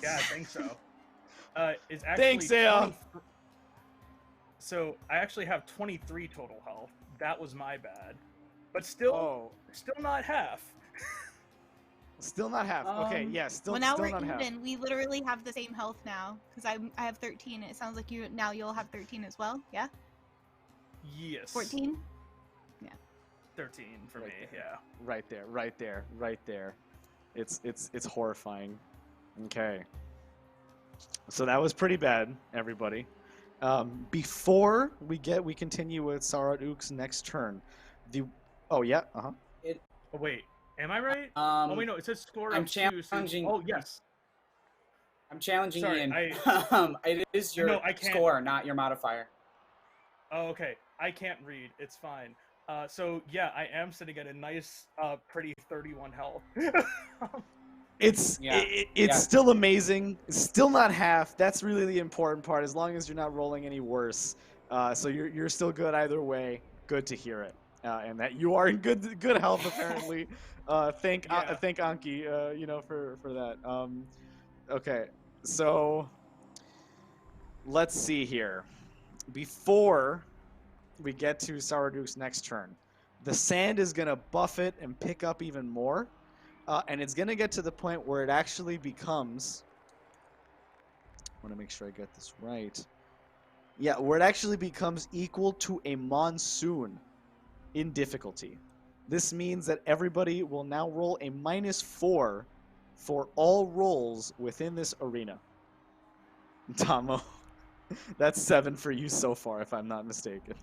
Yeah, I think so. It's actually Thanks, Aya. 20 So I actually have 23 total health. That was my bad, but still not half. Still not half. Okay, yeah, well, now still we're not half. even. We literally have the same health now because I have 13. It sounds like you'll have 13 as well. Yeah. Yes. 14. 13 for me. Yeah. Right there. It's horrifying. Okay. So that was pretty bad, everybody. Before we continue with Sarad Uk's next turn, oh wait, am I right? Um, oh wait, no, it says score I'm of 2. challenging. Oh yes. I'm challenging Sorry, Ian. I- It is your No, I can't- score, not your modifier. Oh, okay. I can't read. It's fine. So yeah, I am sitting at a nice, pretty 31 health. It's Yeah. it's still amazing. It's still not half. That's really the important part. As long as you're not rolling any worse, so you're still good either way. Good to hear it, and that you are in good health apparently. Thank Anki, for that. Okay, so let's see here. Before we get to Saraduk's next turn, the sand is gonna buff it and pick up even more. And it's going to get to the point where it actually becomes... I want to make sure I get this right. Yeah, where it actually becomes equal to a monsoon in difficulty. This means that everybody will now roll a -4 for all rolls within this arena. Tomo, that's 7 for you so far, if I'm not mistaken.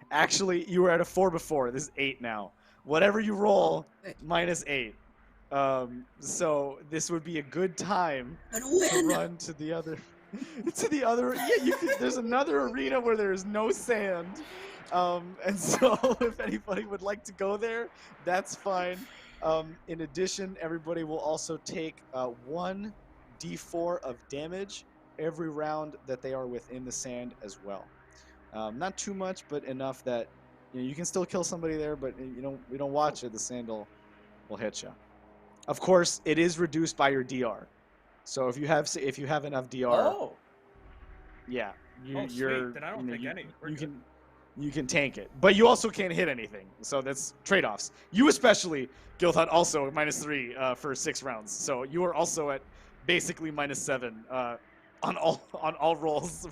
Actually, you were at a 4 before. This is 8 now. Whatever you roll, -8. So this would be a good time to run to the other. Yeah, there's another arena where there is no sand, and so if anybody would like to go there, that's fine. In addition, everybody will also take 1d4 of damage every round that they are within the sand as well. Not too much, but enough that you can still kill somebody there, but we don't watch it. The sand will hit you. Of course, it is reduced by your DR. So if you have enough DR, yeah, you're. Then I don't think any. You can tank it, but you also can't hit anything. So that's trade-offs. You especially, Gilthut, also -3 for 6 rounds. So you are also at basically -7 on all rolls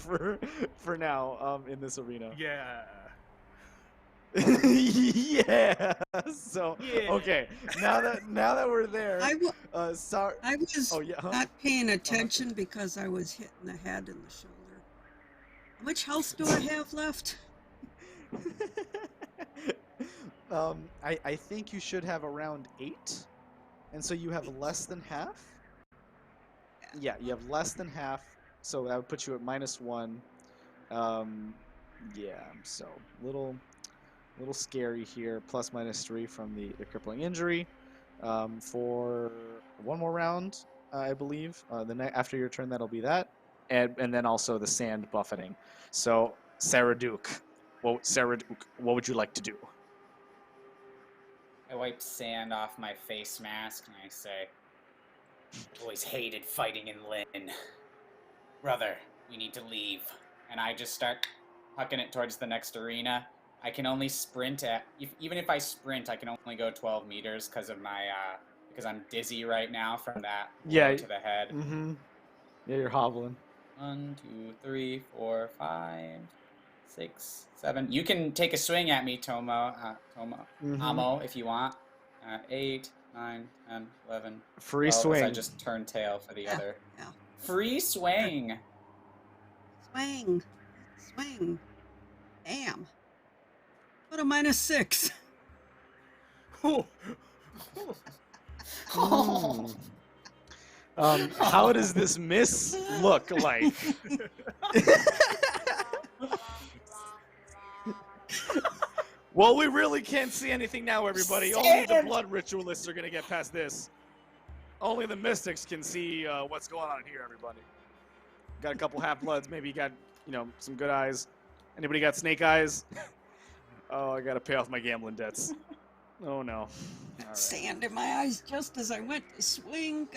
for now in this arena. Yeah. Yeah. So Yeah. okay, now that we're there, I was yeah, huh? not paying attention because I was hitting the head and the shoulder. How much health do I have left? I think you should have around 8, and so you have less than half. Yeah, you have less than half, so that would put you at -1. Yeah, so little scary here. ±3 from the crippling injury. For one more round, I believe. After your turn, that'll be that, and then also the sand buffeting. So Saraduk, what would you like to do? I wipe sand off my face mask and I say, "I've always hated fighting in Lynn. Brother, we need to leave." And I just start hucking it towards the next arena. I can only sprint even if I sprint, I can only go 12 meters because of my because I'm dizzy right now from that blow to the head. Mm-hmm. Yeah, you're hobbling. 1, 2, 3, 4, 5, 6, 7. You can take a swing at me, Amo, if you want. 8, 9, 10, 11. Free 12, swing. I just turn tail for the other. Yeah. Free swing. Swing. Damn. What a -6. Oh. Mm. How does this miss look like? Well, we really can't see anything now, everybody. Only the Sand! blood ritualists are gonna get past this. Only the mystics can see what's going on here, everybody. Got a couple half-bloods. Maybe you got, some good eyes. Anybody got snake eyes? Oh, I gotta pay off my gambling debts. Oh, no. All right. Sand in my eyes just as I went to swing.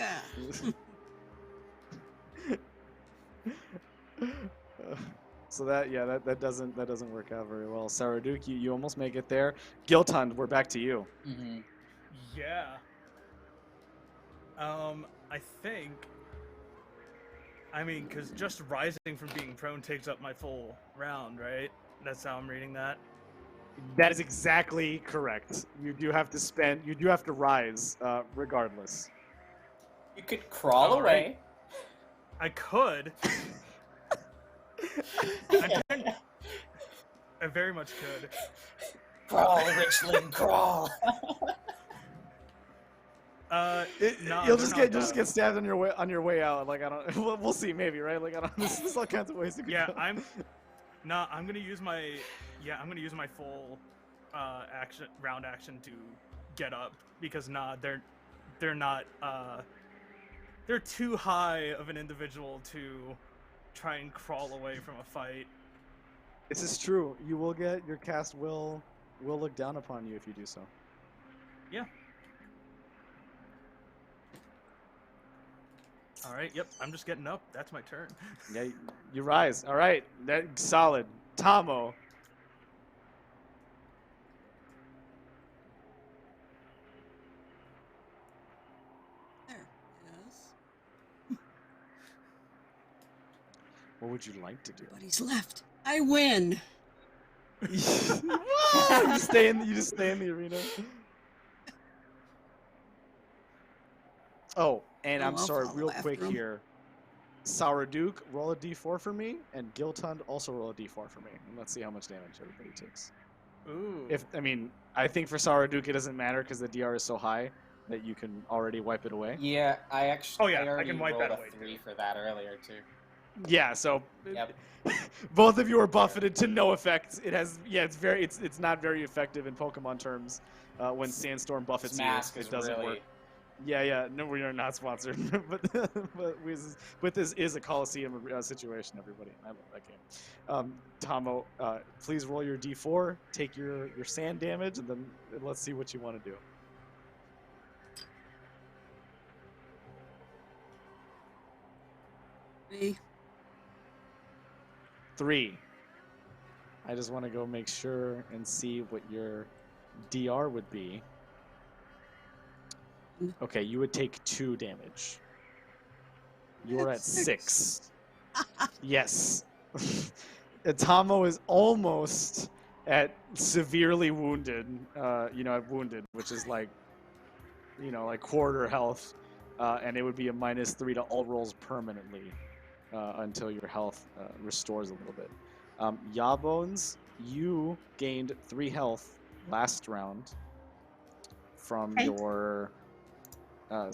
So that doesn't work out very well. Saraduk, you almost make it there. Giltund, we're back to you. Mm-hmm. Yeah. I think. I mean, because just rising from being prone takes up my full round, right? That's how I'm reading that. That is exactly correct. You do have to rise, regardless. You could crawl All right. away. I could. I very much could. Crawl, Richling, crawl. No, You'll they're just not get stabbed on your way out. Like I don't. We'll see, maybe, right? Like I don't. There's all kinds of ways you can Yeah, go. I'm gonna use my full round action to get up because they're not they're too high of an individual to try and crawl away from a fight. This is true. You will get your cast will look down upon you if you do so. Yeah. All right. Yep. I'm just getting up. That's my turn. Yeah, you rise. All right, that solid. Tomo. There. Yes. What would you like to do? But he's left. I win. You just stay in the arena. Oh, and I'm I'll sorry, follow real after quick him. here. Saraduk, roll a d4 for me, and Giltund also roll a d4 for me. And let's see how much damage everybody takes. Ooh. I think for Saraduk it doesn't matter because the DR is so high that you can already wipe it away. Yeah, I actually. Oh, yeah, I already can wipe rolled that a away, 3 too. for that earlier too. Yeah, so Yep. both of you are buffeted to no effect. It's not very effective in Pokemon terms when Sandstorm buffets This you. mask It is doesn't really. work. Yeah. No, we are not sponsored, but this is a Coliseum situation. Everybody, I love that game. Tomo, please roll your d4, take your sand damage, and then let's see what you want to do. Me. 3. I just want to go make sure and see what your DR would be. Okay, you would take 2 damage. You're at 6. Yes. Tomo is almost at severely wounded. At wounded, which is like quarter health, and it would be a -3 to all rolls permanently until your health restores a little bit. Yawbones, you gained 3 health last round from Okay. your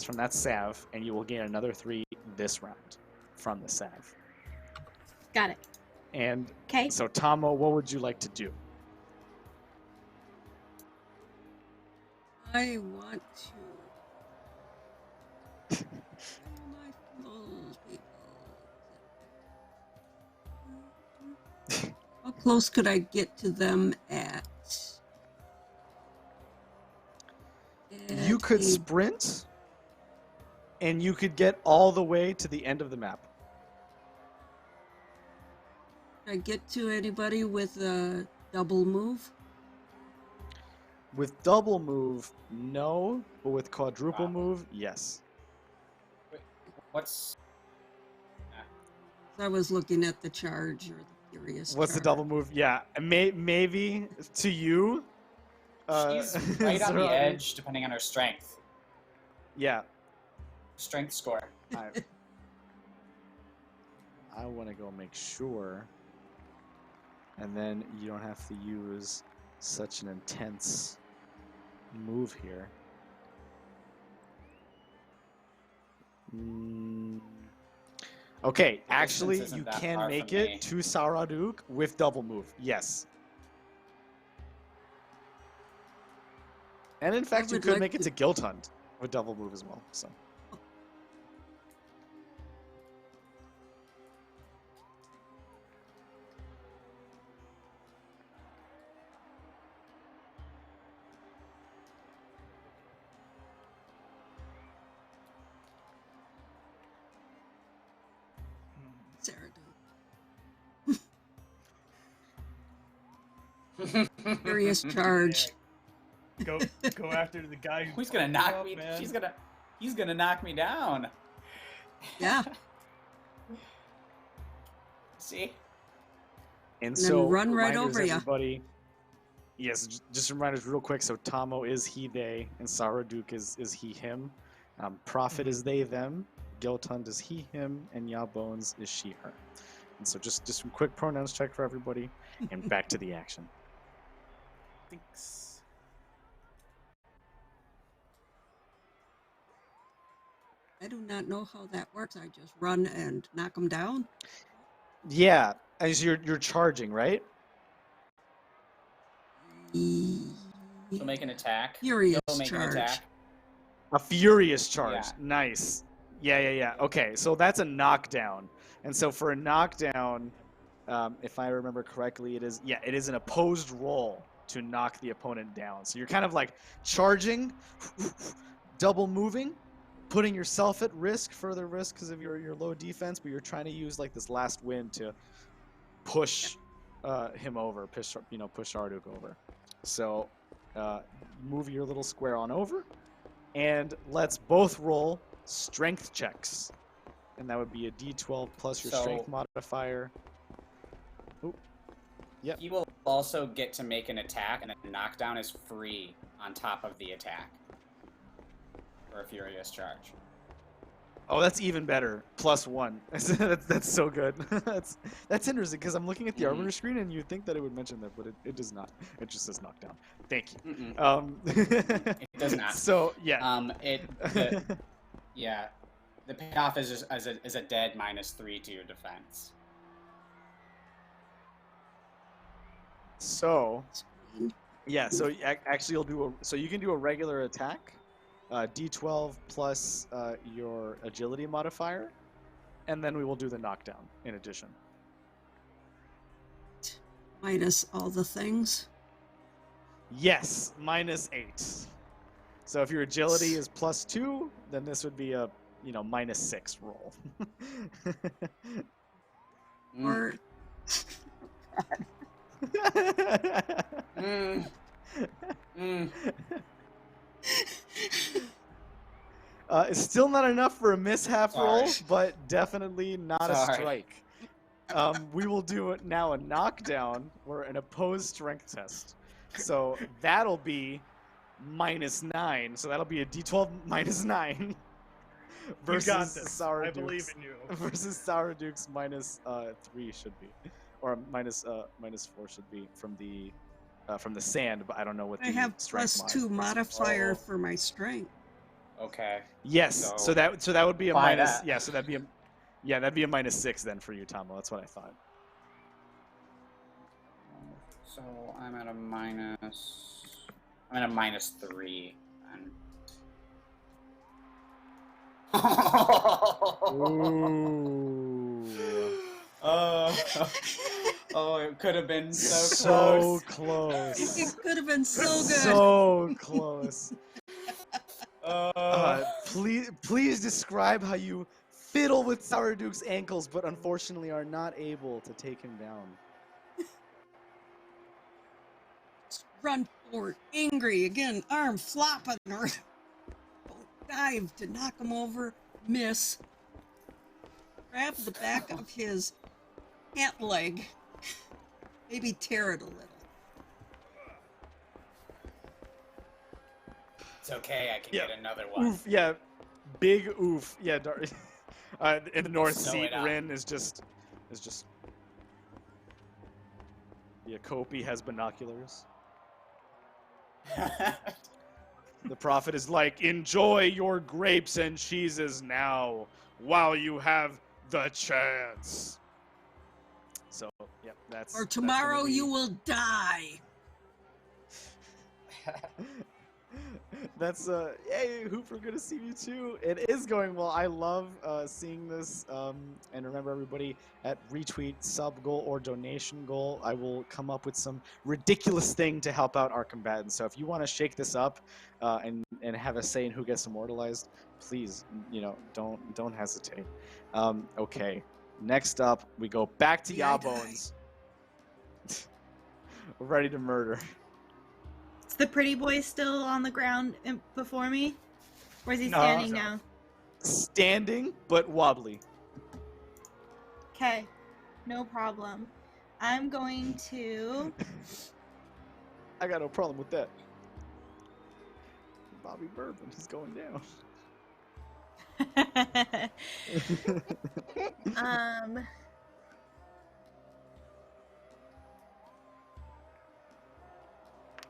from that salve, and you will gain another 3 this round from the salve. Got it. And Okay. so, Tomo, what would you like to do? I want to. Where am I close, people? How close could I get to them at? You could a- sprint, and you could get all the way to the end of the map. Could I get to anybody with a double move? With double move, no, but with quadruple Wow. move, yes. What's. I was looking at the charge or the furious. What's the charge. double move? Yeah, maybe to you. She's right on the Sarah, edge, depending on her strength. Yeah, Strength score. I want to go make sure, and then you don't have to use such an intense move here. Okay, The actually, distance isn't you that can far make from me. it to Saraduk with double move. Yes. And in fact, you would could like make it to- to Giltund with double move as well. So. Sarah Furious charge. Go after the guy who Who's gonna fucked you knock up, me? man. He's gonna knock me down. Yeah. See? And And so, then run right reminders, over ya. everybody. Yes, just reminders real quick. So Tomo is he, they, and Saraduk is he, him. Prophet is they, them. Giltund is he, him, and Yawbones is she, her. And so just some quick pronouns check for everybody, and back to the action. Thanks. I do not know how that works. I just run and knock them down. Yeah, as you're charging, right? She'll make an attack. Furious He'll make charge. an attack. A furious charge. Yeah. Nice. Yeah. Okay, so that's a knockdown. And so for a knockdown, if I remember correctly, it is an opposed roll to knock the opponent down. So you're kind of like charging, double moving, putting yourself at risk, further risk because of your low defense, but you're trying to use like this last win to push him over, push Arduk over. So move your little square on over, and let's both roll strength checks. And that would be a D12 plus your strength modifier. Oop. Yep. He will also get to make an attack, and a knockdown is free on top of the attack for a furious charge. Oh, that's even better. +1. That's so good. that's interesting because I'm looking at the Arbiter screen and you'd think that it would mention that, but it does not. It just says knockdown. Thank you. It does not. So yeah. The payoff is just as a dead -3 to your defense. So yeah. So actually, you can do a regular attack. D12 plus your agility modifier, and then we will do the knockdown in addition. Minus all the things. Yes, -8. So if your agility is +2, then this would be a -6 roll. Or It's still not enough for a mishap roll, Sorry. but definitely not a Sorry. strike. We will do now a knockdown or an opposed strength test. So that'll be -9. So that'll be a D12 -9 versus You got this. Sour I Dukes. believe in you. Versus Sour Dukes -3 should be, or -4 should be from the sand. But I don't know what the I have strength +2 modifier Oh. for my strength. Okay. Yes. So that would be a Why minus. that? Yeah. So that'd be a -6 then for you, Tomo. That's what I thought. So I'm at a -3. And... Ooh. Oh, it could have been so So close. close. It could have been so good. So close. Uh, Please describe how you fiddle with Sour Duke's ankles, but unfortunately are not able to take him down. Run forward, angry again, arm flopping or dive to knock him over, miss. Grab the back of his ant leg, maybe tear it a little. it's okay, I can Yeah. get another one. Oof, yeah. Big oof. Yeah, in the North Sew Sea, it up. Rin is just yeah, Kopi has binoculars. The prophet is like, enjoy your grapes and cheeses now, while you have the chance. So, yep, that's. Or that's gonna tomorrow be- you will die. That's yay, Hooper, good to see you too. It is going well. I love seeing this. And remember, everybody, at retweet, sub goal, or donation goal, I will come up with some ridiculous thing to help out our combatants. So if you want to shake this up and have a say in who gets immortalized, please, don't hesitate. Okay, next up we go back to May I Yawbones. We're ready to murder. Is the pretty boy still on the ground before me? Or is he No. standing now? Standing but wobbly. Okay, no problem. I'm going to... I got no problem with that. Bobby Bourbon is going down.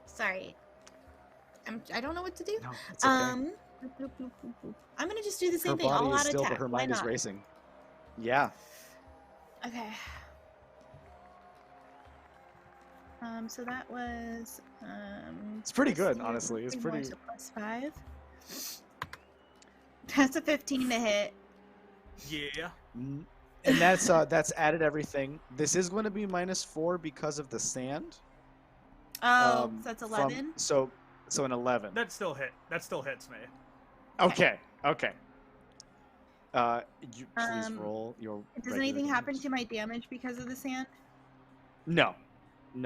Sorry. I don't know what to do. No, it's okay. I'm gonna just do the Her same thing. body All is out still, attack. but her Why mind is not? racing. Yeah. Okay. So that was It's pretty plus good, two, honestly. It's 3 more, pretty. so +5. That's a 15 to hit. Yeah. And that's added everything. This is going to be -4 because of the sand. Oh, so that's 11. So an 11. That still hits me. Okay. You please roll your. Does regular anything happen damage. to my damage because of the sand? No. And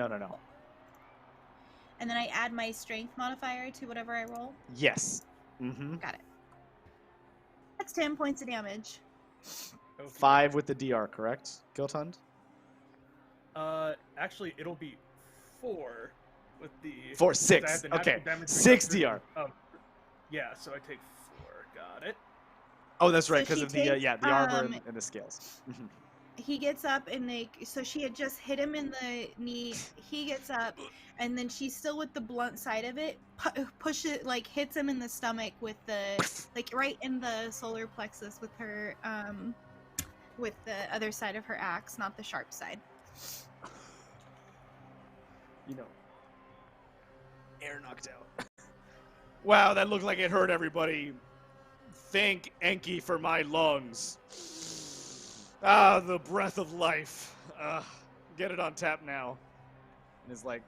then I add my strength modifier to whatever I roll. Yes. Mm-hmm. Got it. That's 10 points of damage. Okay. 5 with the DR, correct? Giltund? Actually, it'll be 4 with the. 4, because I have 6. the natural Okay. damage 6 reduction DR. of- yeah, so I take 4. Got it. Oh, that's right, So because she of the takes, the armor and the scales. Mhm. He gets up and so she had just hit him in the knee. He gets up and then she's still with the blunt side of it. Push it, like hits him in the stomach with the, like right in the solar plexus with her, with the other side of her axe, not the sharp side. Air knocked out. Wow, that looked like it hurt everybody. Thank Enki for my lungs. Ah, the breath of life. Get it on tap now. And it's like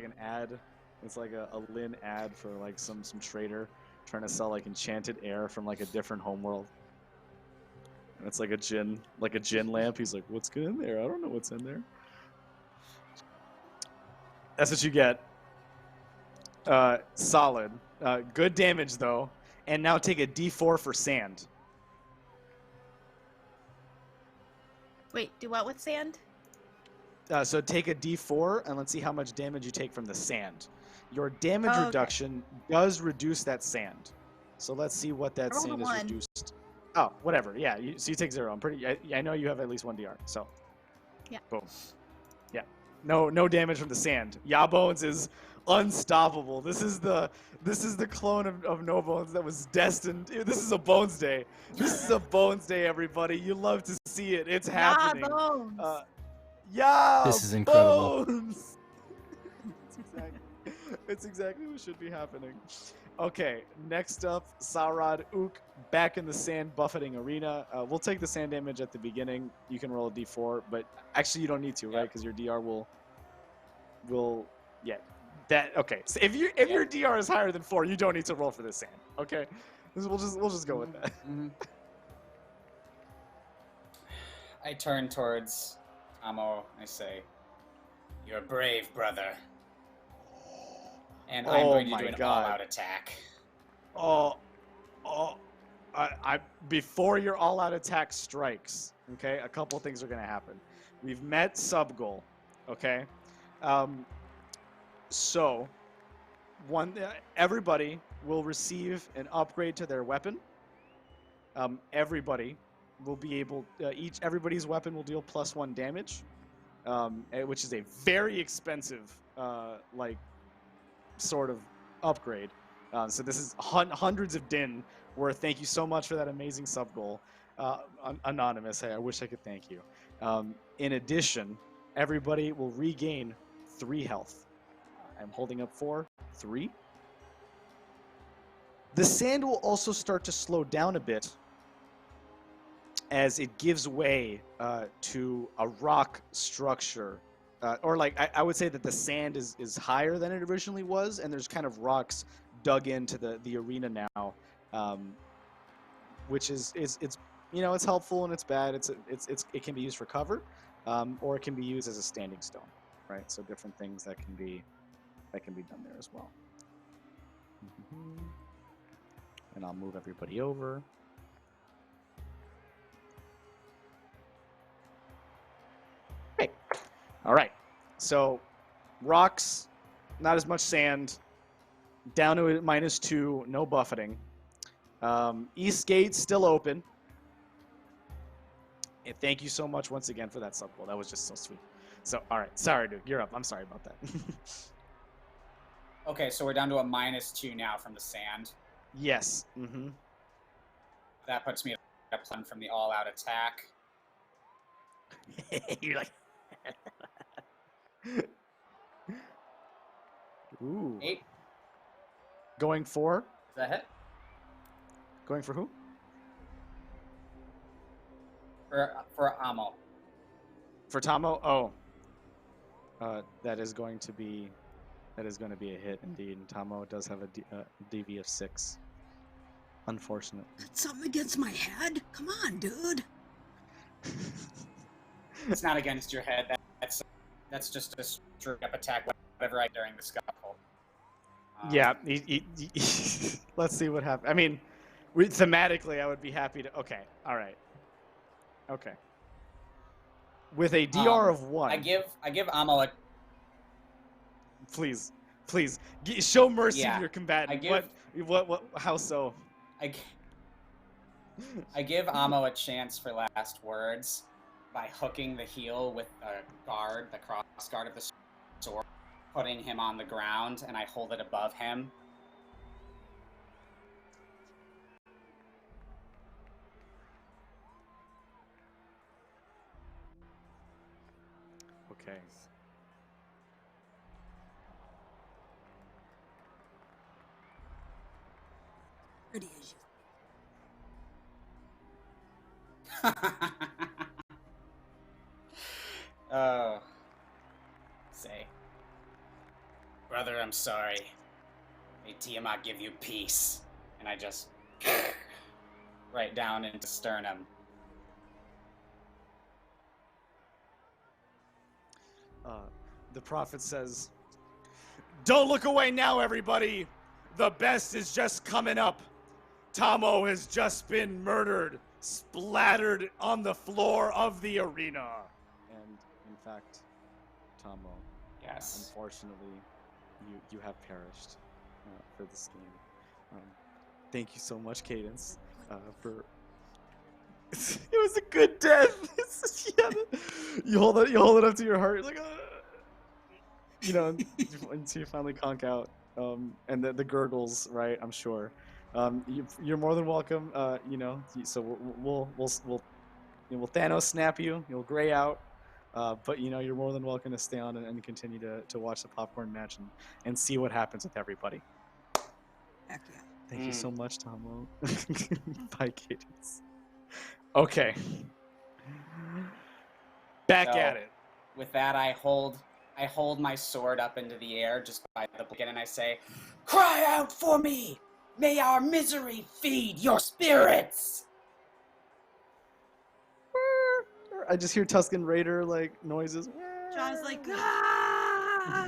an ad. It's like a Lin ad for like some trader trying to sell like enchanted air from like a different homeworld. And it's like a gin lamp. He's like, "What's good in there? I don't know what's in there." That's what you get. Solid. Good damage though. And now take a D4 for sand. Wait, do what with sand? So take a D4 and let's see how much damage you take from the sand. Your damage Oh, okay. reduction does reduce that sand. So let's see what that I rolled a sand is 1. reduced. Oh, whatever. Yeah, so you take 0. I'm pretty. I know you have at least 1 DR. So. Yeah. Boom. Yeah. No damage from the sand. Yawbones is unstoppable. This is the clone of No Bones that was destined. This is a Bones Day. This is a Bones Day, everybody. You love to see it. It's happening. Bones. Yeah. This is incredible. Bones! It's exactly what should be happening. Okay, next up, Saurad Ook back in the sand buffeting arena. We'll take the sand damage at the beginning. You can roll a d4, but actually you don't need to, right? Because your DR will yeah. That okay. So if your DR is higher than 4, you don't need to roll for the sand. Okay, we'll just go with that. Mhm. I turn towards Amo and I say, "You're brave, brother." And I'm Oh going to my do an God. all-out attack. I before your all-out attack strikes, okay, a couple things are gonna happen. We've met sub goal, okay. So everybody will receive an upgrade to their weapon. Everybody will be able. Everybody's weapon will deal +1 damage, which is a very expensive, sort of upgrade. So this is hundreds of din worth. Thank you so much for that amazing sub goal. Anonymous, hey, I wish I could thank you. In addition, everybody will regain 3 health. I'm holding up 4, 3. The sand will also start to slow down a bit as it gives way to a rock structure. Or like I would say that the sand is higher than it originally was, and there's kind of rocks dug into the arena now, which is it's it's helpful and it's bad. It can be used for cover, or it can be used as a standing stone, right? So different things that can be done there as well. And I'll move everybody over. Great. All right. So rocks, not as much sand. Down to a -2, no buffeting. East gate still open. And thank you so much once again for that sub goal. That was just so sweet. So, all right. Sorry, dude. You're up. I'm sorry about that. Okay, so we're down to a -2 now from the sand. Yes. Mm-hmm. That puts me at +1 from the all-out attack. You're like... Ooh. 8. Going for? Is that hit? Going for who? For Amo. For Tomo? Oh. That is going to be a hit indeed. And Tomo does have a DV of 6. Unfortunately. That's something against my head? Come on, dude. It's not against your head. That's just a straight up attack. Whatever I during the scuffle. Yeah. Let's see what happens. I mean, thematically, I would be happy to. Okay. All right. Okay. With a DR of 1. I give Amo a. Please, show mercy Yeah, to your combatant. I give, what? How so? I give Amo a chance for last words by hooking the heel with the cross guard of the sword, putting him on the ground, and I hold it above him. Okay. Pretty as you. Oh. Say. Brother, I'm sorry. May Tiamat give you peace. And I just right down into sternum. The prophet says, "Don't look away now, everybody. The best is just coming up. Tomo has just been murdered, splattered on the floor of the arena." And in fact, Tomo, Yes. unfortunately, you have perished for this game. Thank you so much, Cadence, for. It was a good death. You hold it up to your heart, like, until you finally conk out. And the gurgles, right? I'm sure. You're more than welcome. So we'll Thanos snap you. You'll gray out. But you're more than welcome to stay on and continue to watch the popcorn match and see what happens with everybody. Heck yeah. Thank you so much, Tomo. Bye, Cadence. Okay. Back So, at it. With that, I hold my sword up into the air just by the blanket, and I say, "Cry out for me! May our misery feed your spirits!" I just hear Tuscan Raider like noises. John's like, ah!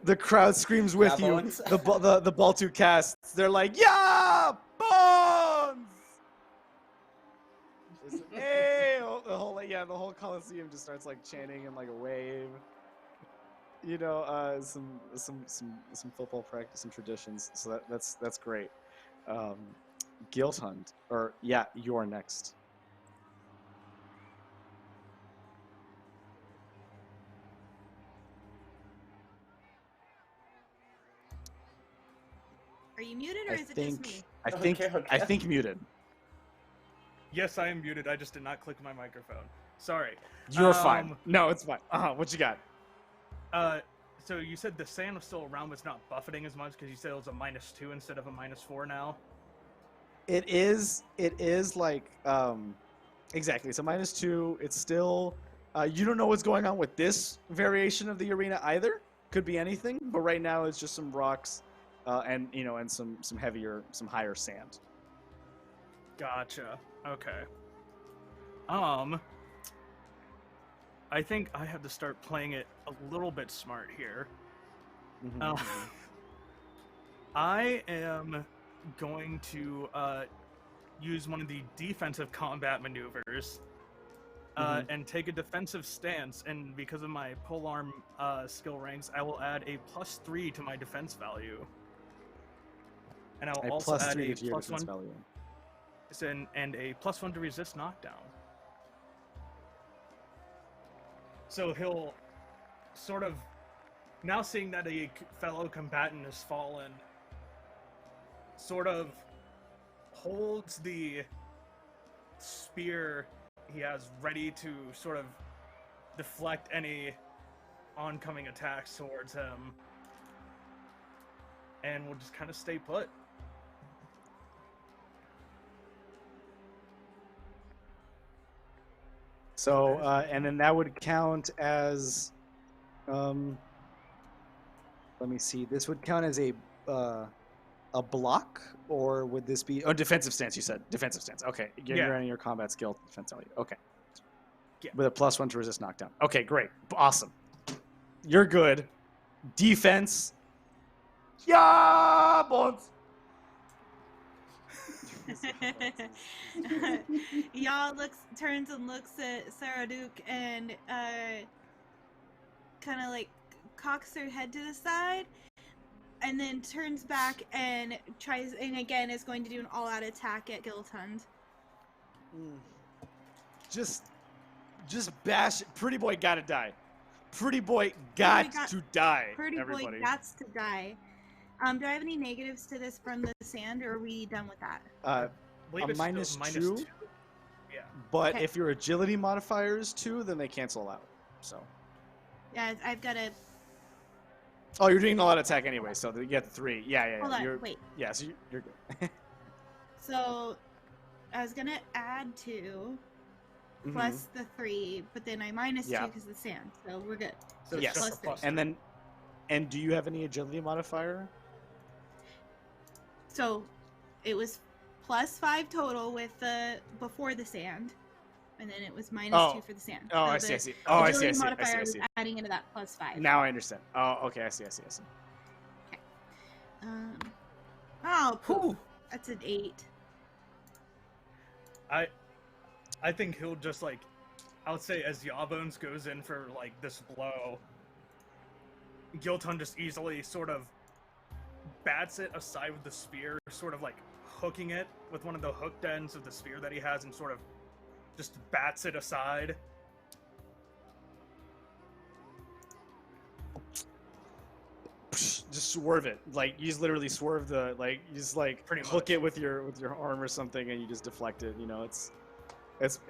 The crowd screams with Yeah, you. Bones. The Baltu casts. They're like, "Yeah, Bones!" Hey, the whole Coliseum just starts like chanting in like a wave. Some football practice and traditions. So that's great. Guild Hunt, or yeah, you're next. Are you muted or is it just me? I think muted. Yes, I am muted. I just did not click my microphone. Sorry. You're fine. No, it's fine. What you got? So you said the sand was still around, but it's not buffeting as much because you said it was a -2 instead of a -4 now. It is like exactly. So -2. It's still you don't know what's going on with this variation of the arena either. Could be anything, but right now it's just some rocks, and some heavier, some higher sand. Gotcha. Okay. I think I have to start playing it a little bit smart here. I am going to use one of the defensive combat maneuvers and take a defensive stance, and because of my polearm skill ranks, I will add a +3 to my defense value. And I'll also add a +1 value. And a +1 to resist knockdown. So he'll sort of, now seeing that a fellow combatant has fallen, sort of holds the spear he has ready to sort of deflect any oncoming attacks towards him, and we'll just kind of stay put. So, and then that would count as, let me see. This would count as a block, or would this be? Oh, defensive stance. You said defensive stance. Okay, you're running your combat skill defense value. Okay, with a +1 to resist knockdown. Okay, great, awesome. You're good. Defense. Yeah, bones. Y'all turns and looks at Saraduk and kind of like cocks her head to the side, and then turns back and tries, and again is going to do an all-out attack at Giltund. Just bash. Pretty boy gotta die. Pretty boy got to die. Pretty everybody. boy gots to die. Do I have any negatives to this from the sand, or are we done with that? A -2. Yeah. But Okay. if your agility modifier is 2, then they cancel out. So. Yeah, I've got a. Oh, you're doing a lot of attack anyway, so you get the 3. Yeah. Hold on, wait. Yeah, so you're good. So, I was gonna add 2 plus the 3, but then I -2 because of the sand. So we're good. So it's Yes. just a +3. And do you have any agility modifier? So, it was +5 total with the before the sand, and then it was -2 for the sand. Oh, So I the see. Oh, I see. agility modifier is adding into that +5. Now I understand. Oh, okay. I see. Oh, poop. That's an 8. I think he'll just like, I would say as Yawbones goes in for like this blow, Giltund just easily sort of bats it aside with the spear, sort of like hooking it with one of the hooked ends of the spear that he has, and sort of just bats it aside. Just swerve it. Like you just literally swerve the you just like Pretty hook much. it with your arm or something, and you just deflect it. It's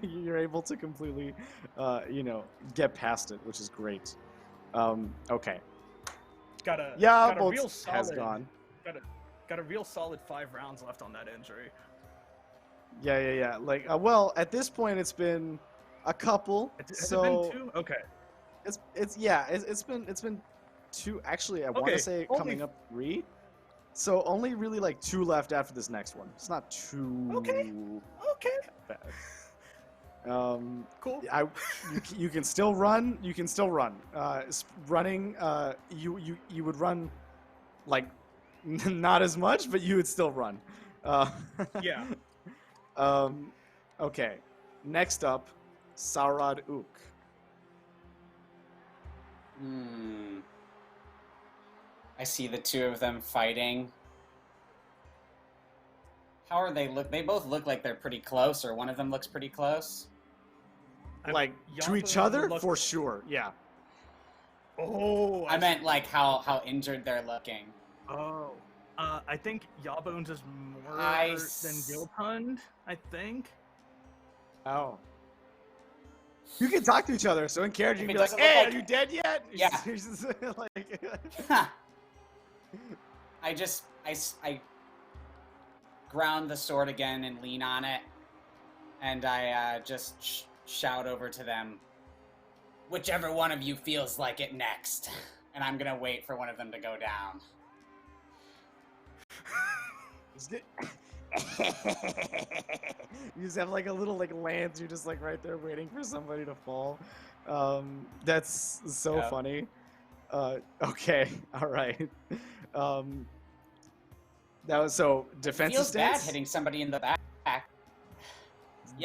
you're able to completely get past it, which is great. Okay. Got a real solid, has gone. Got a real solid 5 rounds left on that injury. Yeah. Like well, at this point it's been a couple. Has it been 2? Okay. It's been 2. Actually, I want to say coming up 3. So only really like 2 left after this next one. It's not too bad. Cool. You can still run. You can still run. Running. You would run like not as much, but you would still run. Yeah. Okay. Next up, Sarad Ook. I see the two of them fighting. How are they look? They both look like they're pretty close, or one of them looks pretty close. Like to each other, for sure. Yeah. Oh. I meant like how injured they're looking. Oh. I think Yawbones is more I than Gilthund, I think. Oh. You can talk to each other, so in character If you it can be like, doesn't look hey, like- are you dead yet? Yeah. You're just like... I ground the sword again and lean on it, and I just shout over to them, whichever one of you feels like it next. And I'm gonna wait for one of them to go down. You just have like a little like lance. You're just like right there waiting for somebody to fall. That's so Yeah. funny. Okay, all right. That was so defensive Feels bad stance. hitting somebody in the back. Yeah,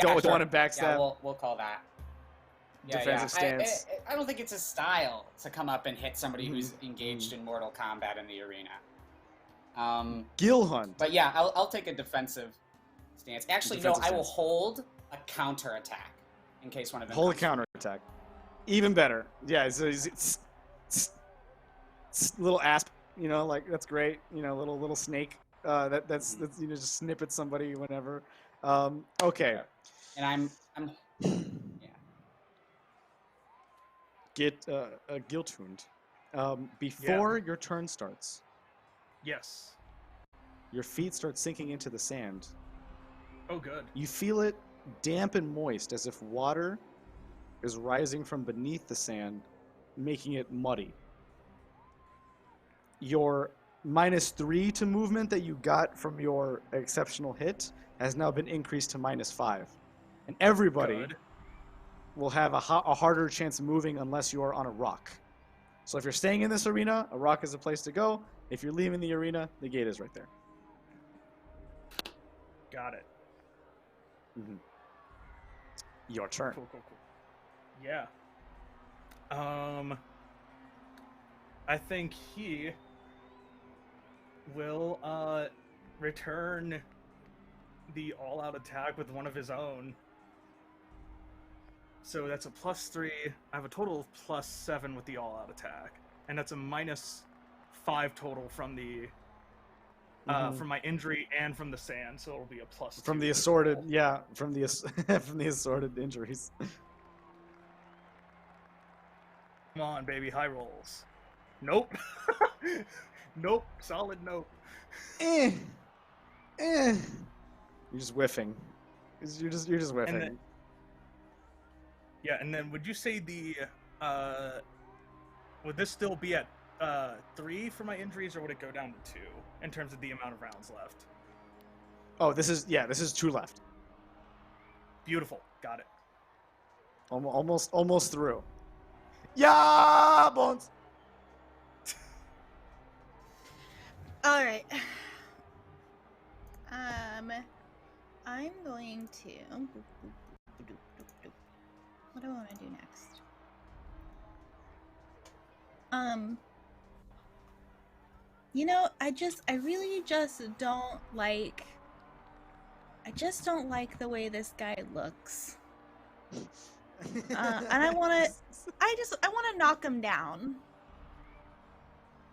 Don't sure. want to backstab. Yeah, we'll call that. Yeah, Defensive stance. I don't think it's a style to come up and hit somebody who's Mm-hmm. engaged in Mortal Kombat in the arena. Gill hunt. But yeah, I'll take a defensive stance. Actually, Defensive no, I will stance. hold a counter attack in case one of them. Hold a comes. counter attack. Even better. Yeah, it's little asp. You know, like that's great. You know, little snake. That's you know, just snip at somebody whenever. Okay. And I'm yeah. Get guilt wound. Before your turn starts, Yes. your feet start sinking into the sand. Oh, good. You feel it damp and moist, as if water is rising from beneath the sand, making it muddy. Your -3 to movement that you got from your exceptional hit has now been increased to -5. And everybody Good. will have a harder chance of moving unless you are on a rock. So if you're staying in this arena, a rock is a place to go. If you're leaving the arena, the gate is right there. Got it. Your turn. Cool. Yeah. I think he will return the all-out attack with one of his own. So that's a +3. I have a total of +7 with the all-out attack, and that's a -5 total from the from my injury and from the sand. So it'll be a +2. From the assorted, yeah, from the from the assorted injuries. Come on, baby, high rolls. Nope. Nope. Solid nope. You're just whiffing. You're just whiffing. And then, yeah, and then would you say the would this still be at 3 for my injuries, or would it go down to 2 in terms of the amount of rounds left? Oh, this is 2 left. Beautiful. Got it. Almost through. Yeah, bones. All right. I'm going to. What do I want to do next? You know, I really just don't like. I just don't like the way this guy looks. And I want to knock him down.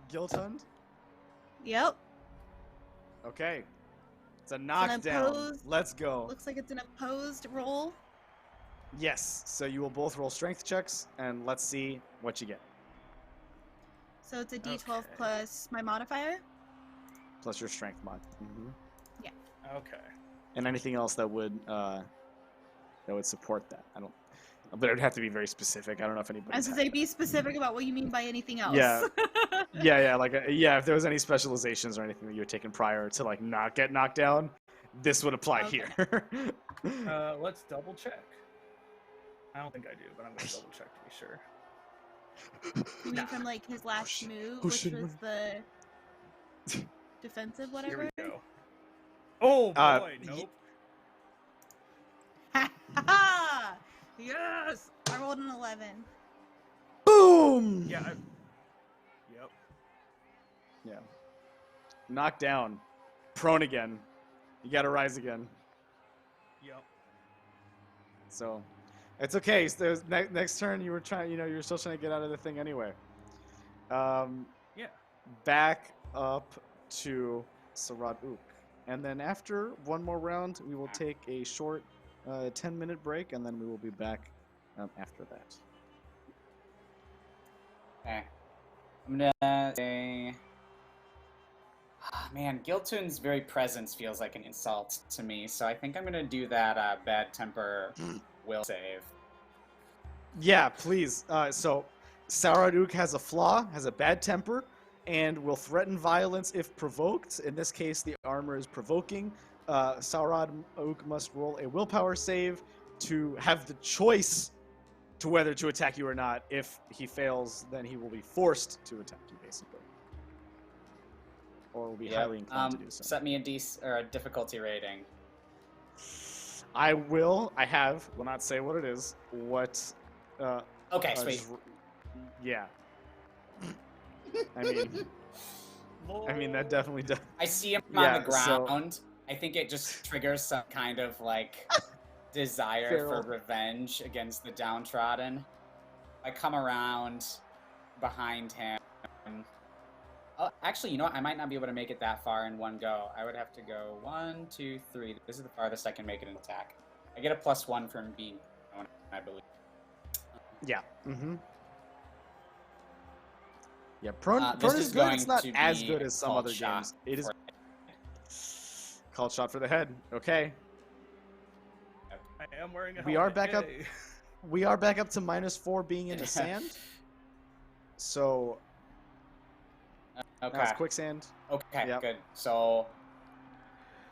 Guilt hunt. Yep. Okay. It's a knockdown. opposed- Let's go. Looks like it's an opposed roll. Yes. So you will both roll strength checks, and let's see what you get. So it's a D12 Okay. plus my modifier. Plus your strength mod. Okay. And anything else that would support that. I don't. But it would have to be very specific. I don't know if anybody. As I say, be specific about what you mean by anything else. Yeah. Yeah. Like if there was any specializations or anything that you had taken prior to like not get knocked down, this would apply Okay. here. Let's double check. I don't think I do, but I'm gonna double check to be sure. You mean from like his last move, which was the defensive whatever? Here we go. Oh boy, nope. Ha! Yes! I rolled an 11. Boom. Yeah. Yep. Yeah. Knocked down. Prone again. You gotta rise again. Yep. So, it's okay. So next turn, you were still trying to get out of the thing anyway. Yeah. Back up to Sarad Ook. And then after one more round, we will take a short 10-minute break, and then we will be back after that. Okay. I'm gonna say. Man, Giltoon's very presence feels like an insult to me, so I think I'm gonna do that bad temper will save. Yeah, please. So Sarad Ook has a flaw, has a bad temper, and will threaten violence if provoked. In this case, the armor is provoking. Sarad Ook must roll a willpower save to have the choice to whether to attack you or not. If he fails, then he will be forced to attack you, basically. Or will be highly inclined to do so. Set me a difficulty rating. I will not say what it is. What? Okay, sweet. Yeah. I mean that definitely does. I see him on the ground. I think it just triggers some kind of like desire for revenge against the downtrodden. I come around behind him. Oh, actually, you know what? I might not be able to make it that far in one go. I would have to go 1, 2, 3. This is the farthest I can make it an attack. I get a +1 from being prone, I believe. Yeah. Mm-hmm. Yeah, prone is good. It's not as good as some other games. It is called shot for the head. Okay. I am wearing a helmet. We are back up. Yay. We are back up to -4 being in the sand. So. Okay. That's quicksand. Okay, Yep. good. So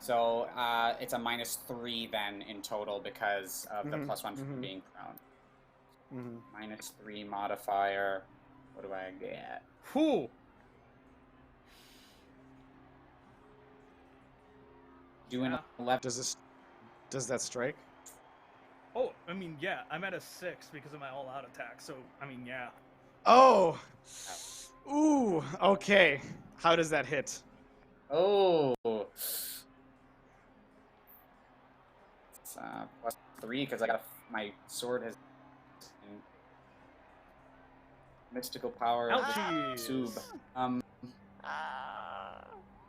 it's a -3 then in total because of the +1 from being prone. -3 modifier. What do I get? Whew. Doing 11. Does that strike? Oh, I mean, yeah, I'm at a 6 because of my all-out attack. So, I mean, yeah. Oh. Ooh. Okay. How does that hit? Oh. It's +3 because I got my sword has mystical power. Sub.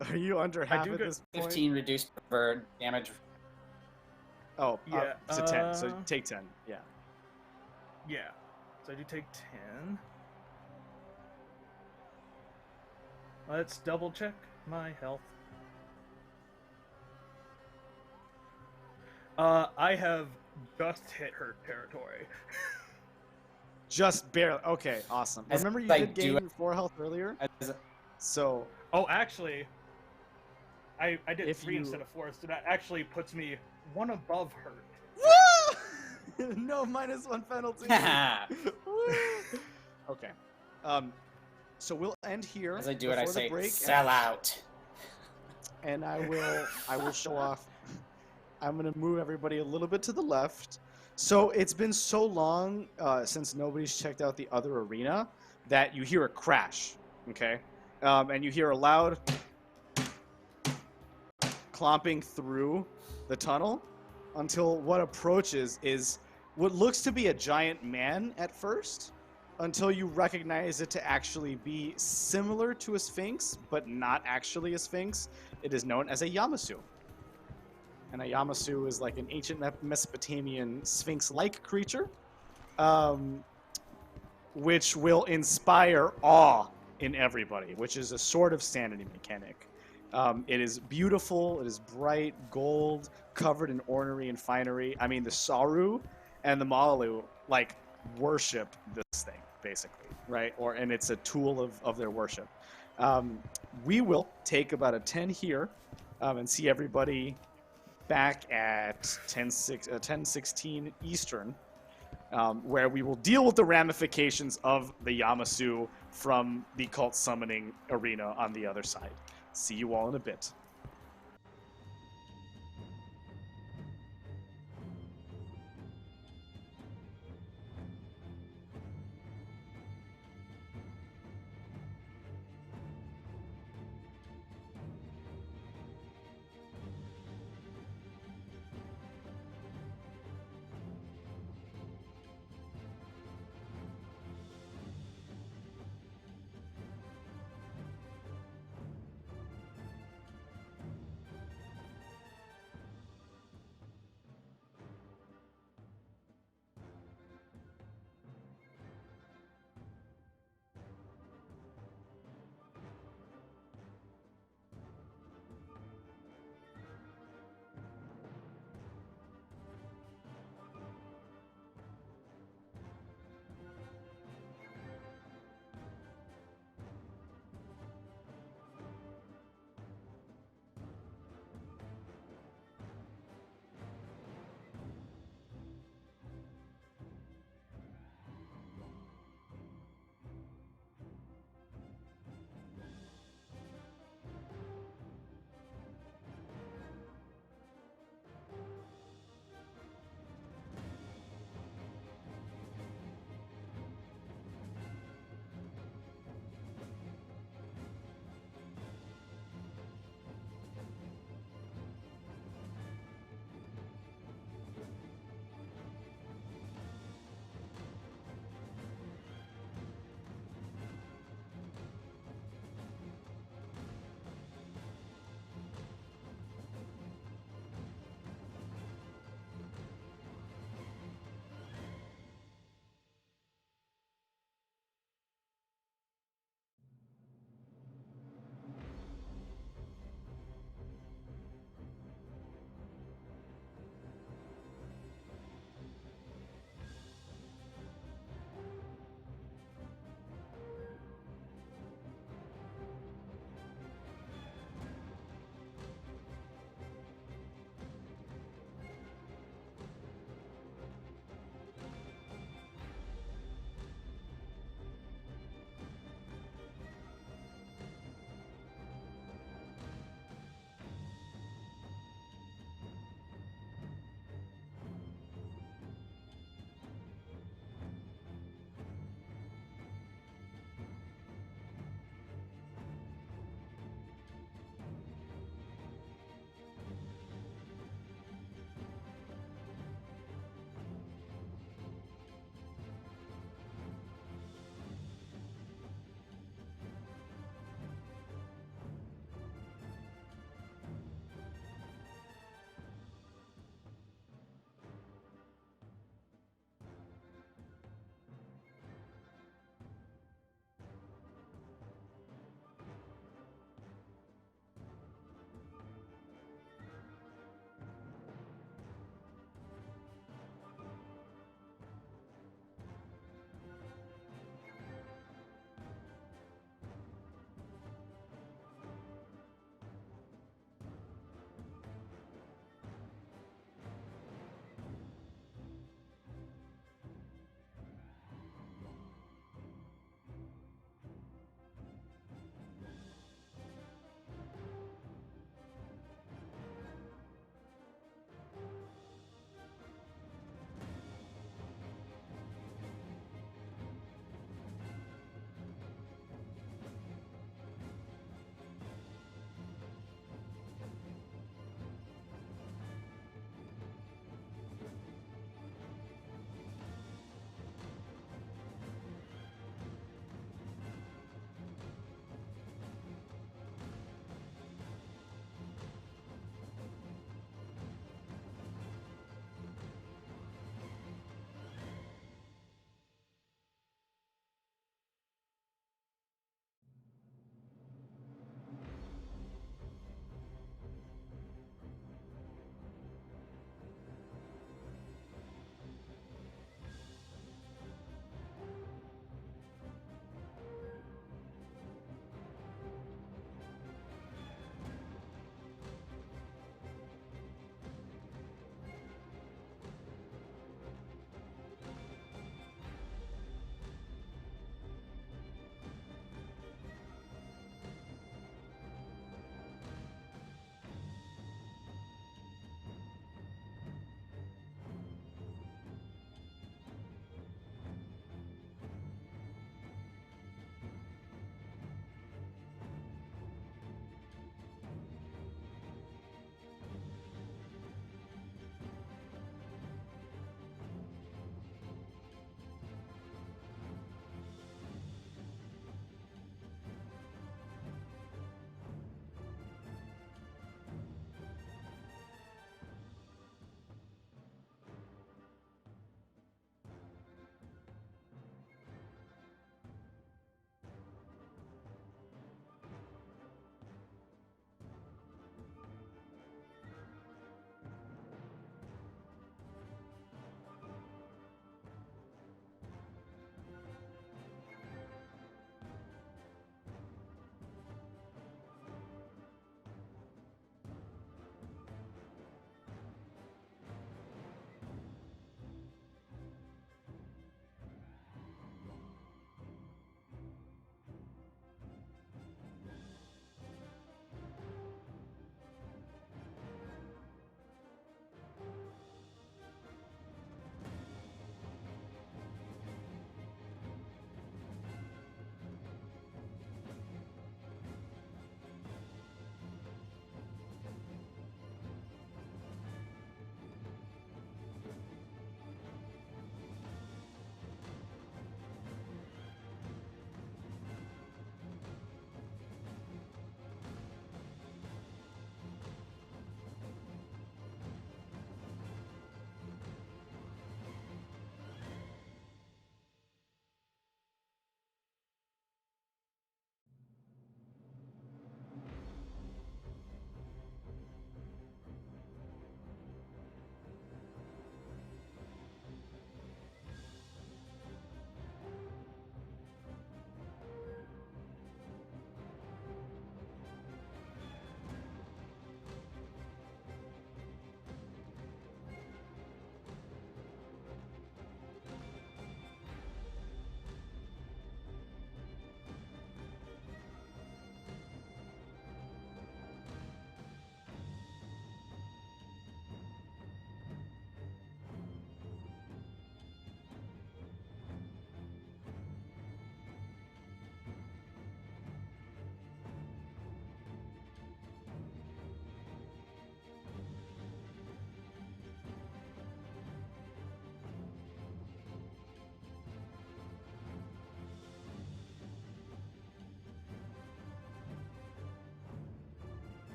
Are you under half at this point? 15 reduced for damage. Oh, yeah. To 10. So take 10. Yeah. Yeah. So I do take 10. Let's double check my health. I have just hit her territory. Just barely. Okay, awesome. Remember you did gain 4 health earlier? So. Oh, actually, I did 3 instead of 4, so that actually puts me 1 above her. Woo! No -1 penalty. Okay. So we'll end here. As I do it, I say, break, sell out. And I will show off. I'm going to move everybody a little bit to the left. So it's been so long since nobody's checked out the other arena that you hear a crash, okay? And you hear a loud clomping through the tunnel until what approaches is what looks to be a giant man at first, until you recognize it to actually be similar to a sphinx, but not actually a sphinx. It is known as a Yamasu. And a Yamasu is like an ancient Mesopotamian sphinx-like creature, which will inspire awe in everybody, which is a sort of sanity mechanic. It is beautiful, it is bright gold, covered in ornery and finery. I mean, the Saru and the Malalu, like, worship this thing, basically, right? And it's a tool of their worship. We will take about a 10 here and see everybody back at 10:16 Eastern, where we will deal with the ramifications of the Yamasu from the cult summoning arena on the other side. See you all in a bit.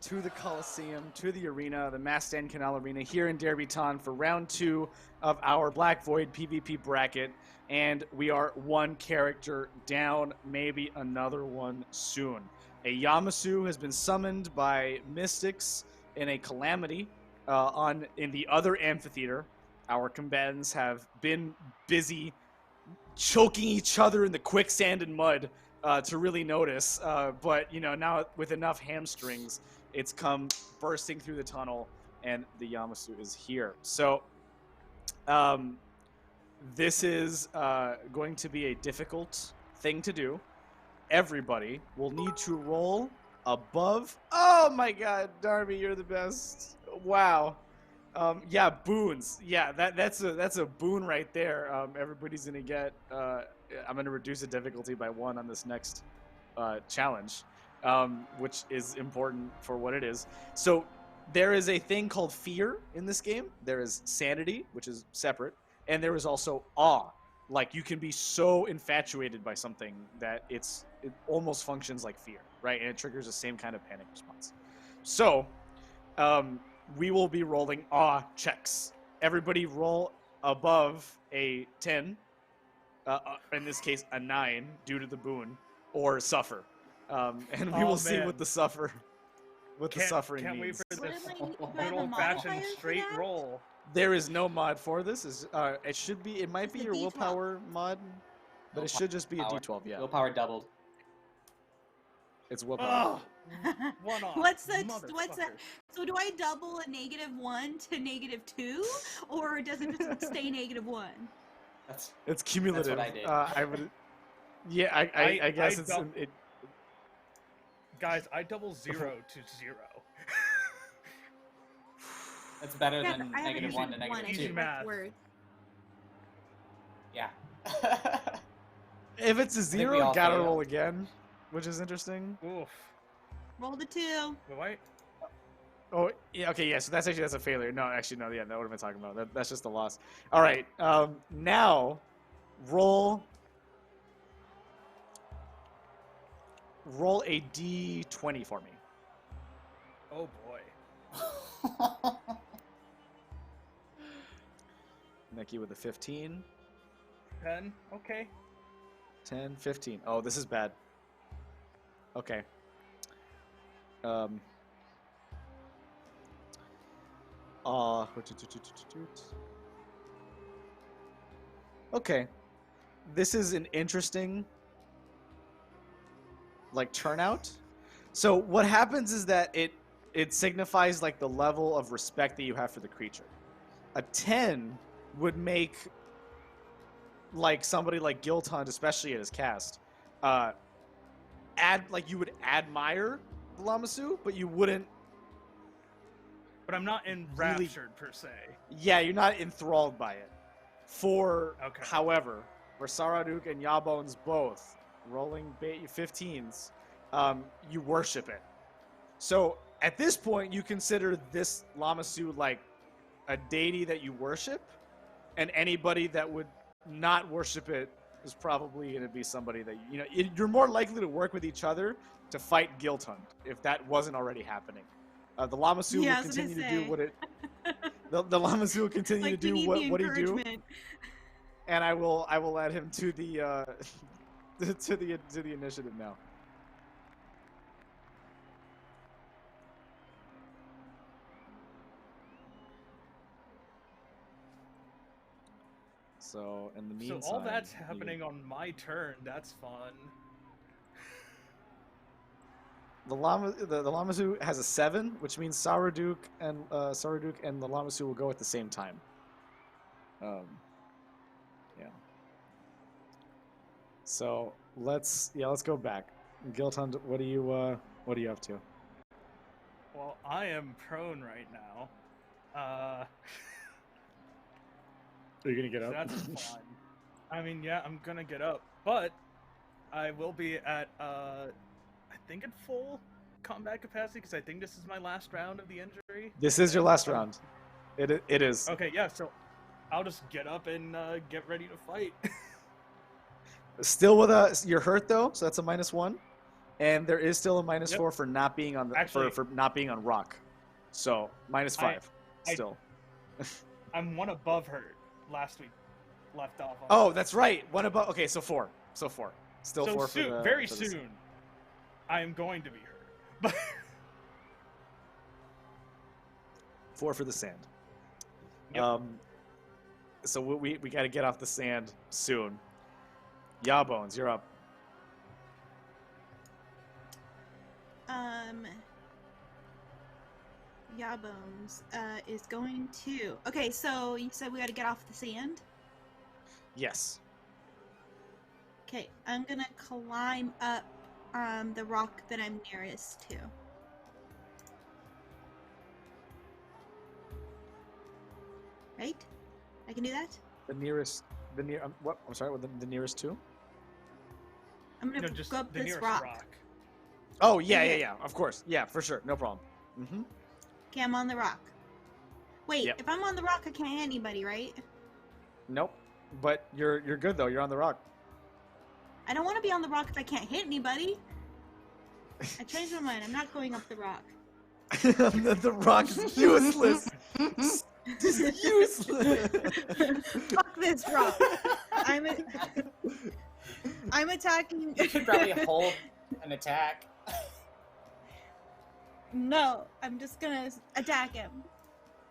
to the Coliseum, to the arena, the Mass Stand Canal Arena here in Derbytown for round 2 of our Black Void PvP bracket. And we are one character down, maybe another one soon. A Yamasu has been summoned by Mystics in a calamity in the other amphitheater. Our combatants have been busy choking each other in the quicksand and mud to really notice. But, now with enough hamstrings, it's come bursting through the tunnel, and the Yamasu is here. So, this is going to be a difficult thing to do. Everybody will need to roll above. Oh my God, Darby, you're the best! Wow. Yeah, boons. Yeah, that's a boon right there. Everybody's gonna get. I'm gonna reduce the difficulty by 1 on this next challenge, which is important for what it is. So there is a thing called fear in this game. There is sanity, which is separate, and there is also awe. Like, you can be so infatuated by something that it almost functions like fear, right? And it triggers the same kind of panic response. So, we will be rolling awe checks. Everybody roll above a 10, in this case a 9 due to the boon, or suffer. And we will see what the suffering Can't wait means. for this What am I- good old-fashioned modifiers for straight that? roll. There is no mod for this. It might It's be a your D12. willpower mod, but it should just be a D12. Yeah, Willpower doubled. it's willpower. Oh, one off. What's the motherfucker. so do I double a -1 to -2, or does it just stay -1? That's It's cumulative. That's what I did. I would. Yeah, I guess it's. It, Guys, I double 0 to 0. that's better Yeah, than but I have a -1 to -1 Easy -2. math. words. Yeah. if it's a think we 0, all gotta failed. roll again, which is interesting. Oof. Roll the 2. Wait. Oh, yeah, okay, yeah, so that's a failure. No, actually, no, yeah, that what am I talking about? That's just a loss. All right, now, roll a D20 for me. Oh boy. Nikki with a 15, 10. Okay. 10, 15. Oh, this is bad. Okay. Okay. This is an interesting, turnout. So what happens is that it signifies, the level of respect that you have for the creature. A 10 would make, somebody like Giltund, especially at his cast, you would admire the Lamasu, but you wouldn't. But I'm not enraptured per se. Yeah, you're not enthralled by it. Okay. However, for Saraduk and Yabones both rolling 15s, you worship it. So at this point, you consider this Lamasu like a deity that you worship, and anybody that would not worship it is probably going to be somebody that you're more likely to work with each other to fight Giltund if that wasn't already happening. The Lamasu Yeah, I will was gonna continue to say. do what it. The Lamasu will continue to do what he do, encouragement. and I will add him to the to the initiative now. So in the meantime, So all that's happening on my turn. That's fun. The Lamasu has a 7, which means Saraduk and the Lamasu will go at the same time. Yeah. So let's go back. Giltund, what are you up to? Well, I am prone right now. Are you gonna get up? That's fun. I mean, yeah, I'm gonna get up, but I will be at I think at full combat capacity because I think this is my last round of the injury. This is your last round. It is. Okay, yeah, so I'll just get up and get ready to fight. Still with you're hurt though, so that's a -1. And there is still a Yep. -4 for not being on the Actually- for not being on rock. So -5 I- still. I'm one above her last week. Left off. On Oh, that's right. One above. Okay, so 4. So 4. Still so 4 soon, for the very for the- soon. I am going to be her. But 4 for the sand. Yep. So we got to get off the sand soon. Yawbones, you're up. Yawbones is going to. Okay, so you said we got to get off the sand. Yes. Okay, I'm gonna climb up the rock that I'm nearest to. Right? I can do that? The nearest. The near. What? I'm sorry. What the nearest to? I'm gonna just go up the this nearest rock. Oh yeah, Okay. yeah. Of course. Yeah, for sure. No problem. Mm-hmm. Okay, I'm on the rock. Wait, Yep. if I'm on the rock, I can't hit anybody, right? Nope. But you're good though. You're on the rock. I don't want to be on the rock if I can't hit anybody. I changed my mind. I'm not going up the rock. The rock is useless. Useless. Fuck this rock. I'm attacking. You could probably hold an attack. No, I'm just gonna attack him.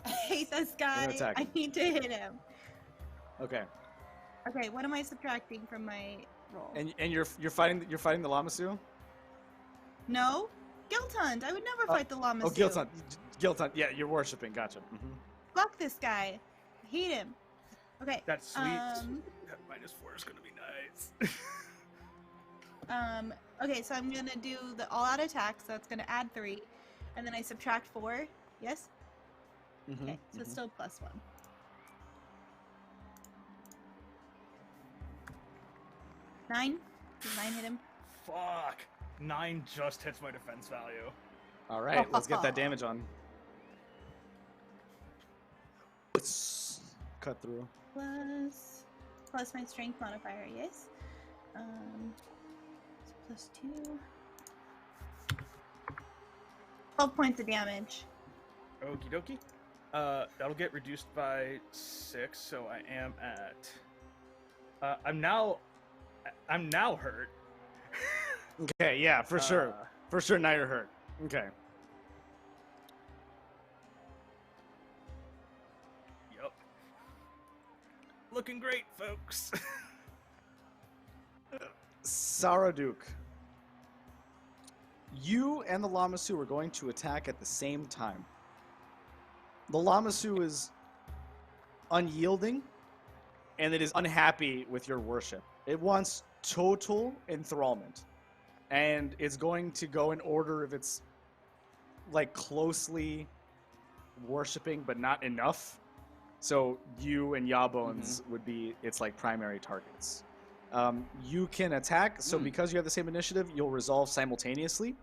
I hate this guy. attack I him. need to hit him. Okay. Okay, what am I subtracting from my roll? And you're fighting the Lamasu? No, Guilt Hunt. I would never fight the Llama. Oh, Guilt Hunt. Guilt Hunt. Yeah, you're worshiping. Gotcha. Mm-hmm. Fuck this guy. I hate him. Okay. that's sweet. Um. That -4 is gonna be nice. Okay, so I'm gonna do the all-out attack. So that's gonna add 3, and then I subtract 4. Yes. Mm-hmm. Okay, so it's still +1. 9. Does 9 hit him? Fuck. 9 just hits my defense value. All right, let's get that damage on. Cut through. Plus my strength modifier. Yes. So +2. 12 points of damage. Okie dokie. That'll get reduced by 6, so I am at. I'm now hurt. Okay, yeah, for sure. For sure, now you're hurt. Okay. Yep. Looking great, folks. Saraduk. You and the Lamasu are going to attack at the same time. The Lamasu is unyielding, and it is unhappy with your worship. It wants total enthrallment, and it's going to go in order of its like closely worshiping, but not enough. So you and Yawbones would be its like primary targets. You can attack. So because you have the same initiative, you'll resolve simultaneously.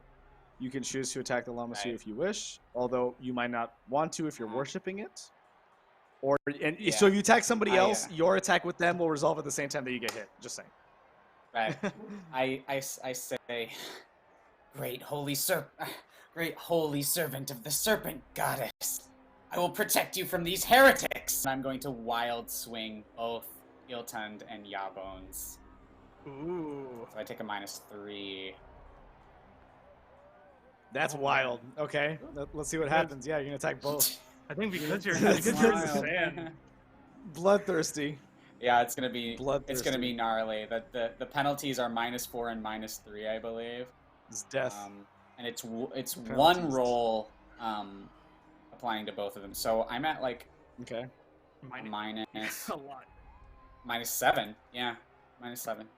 You can choose to attack the Lamasu Right. if you wish, although you might not want to if you're worshiping it. Or Yeah. so if you attack somebody else, yeah. your attack with them will resolve at the same time that you get hit. Just saying. Right. I say, great holy servant of the serpent goddess, I will protect you from these heretics. I'm going to wild swing both Iltund and Yawbones. Ooh. So I take a -3. That's wild. Okay, let's see what happens. Yeah, you're gonna attack both. I think because you're That's because you're in the wild. sand. Bloodthirsty. Yeah, it's gonna be Bloodthirsty. gnarly. The penalties are -4 and -3, I believe. It's death. And it's one Penalties. roll applying to both of them. So I'm at like Okay. minus A lot. -7. Yeah, -7.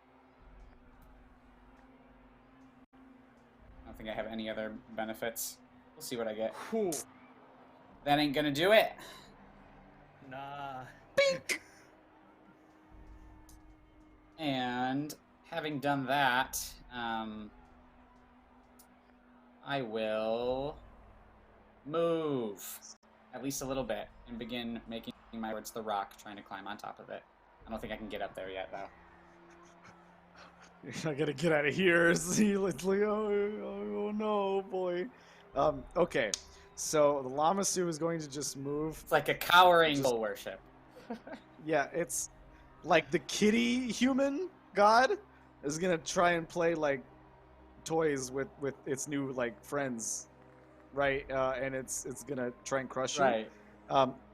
I don't think I have any other benefits. We'll see what I get. Cool. That ain't gonna do it. Nah. And having done that, I will move at least a little bit and begin making my way towards the rock, trying to climb on top of it. I don't think I can get up there yet, though. You're not gonna get out of here. It's like, oh no, boy. Okay. So the Lamasu is going to just move. It's like a cowering Just- worship. Yeah, it's like the kitty human god is gonna try and play like toys with its new like friends, right? And it's gonna try and crush you. Right.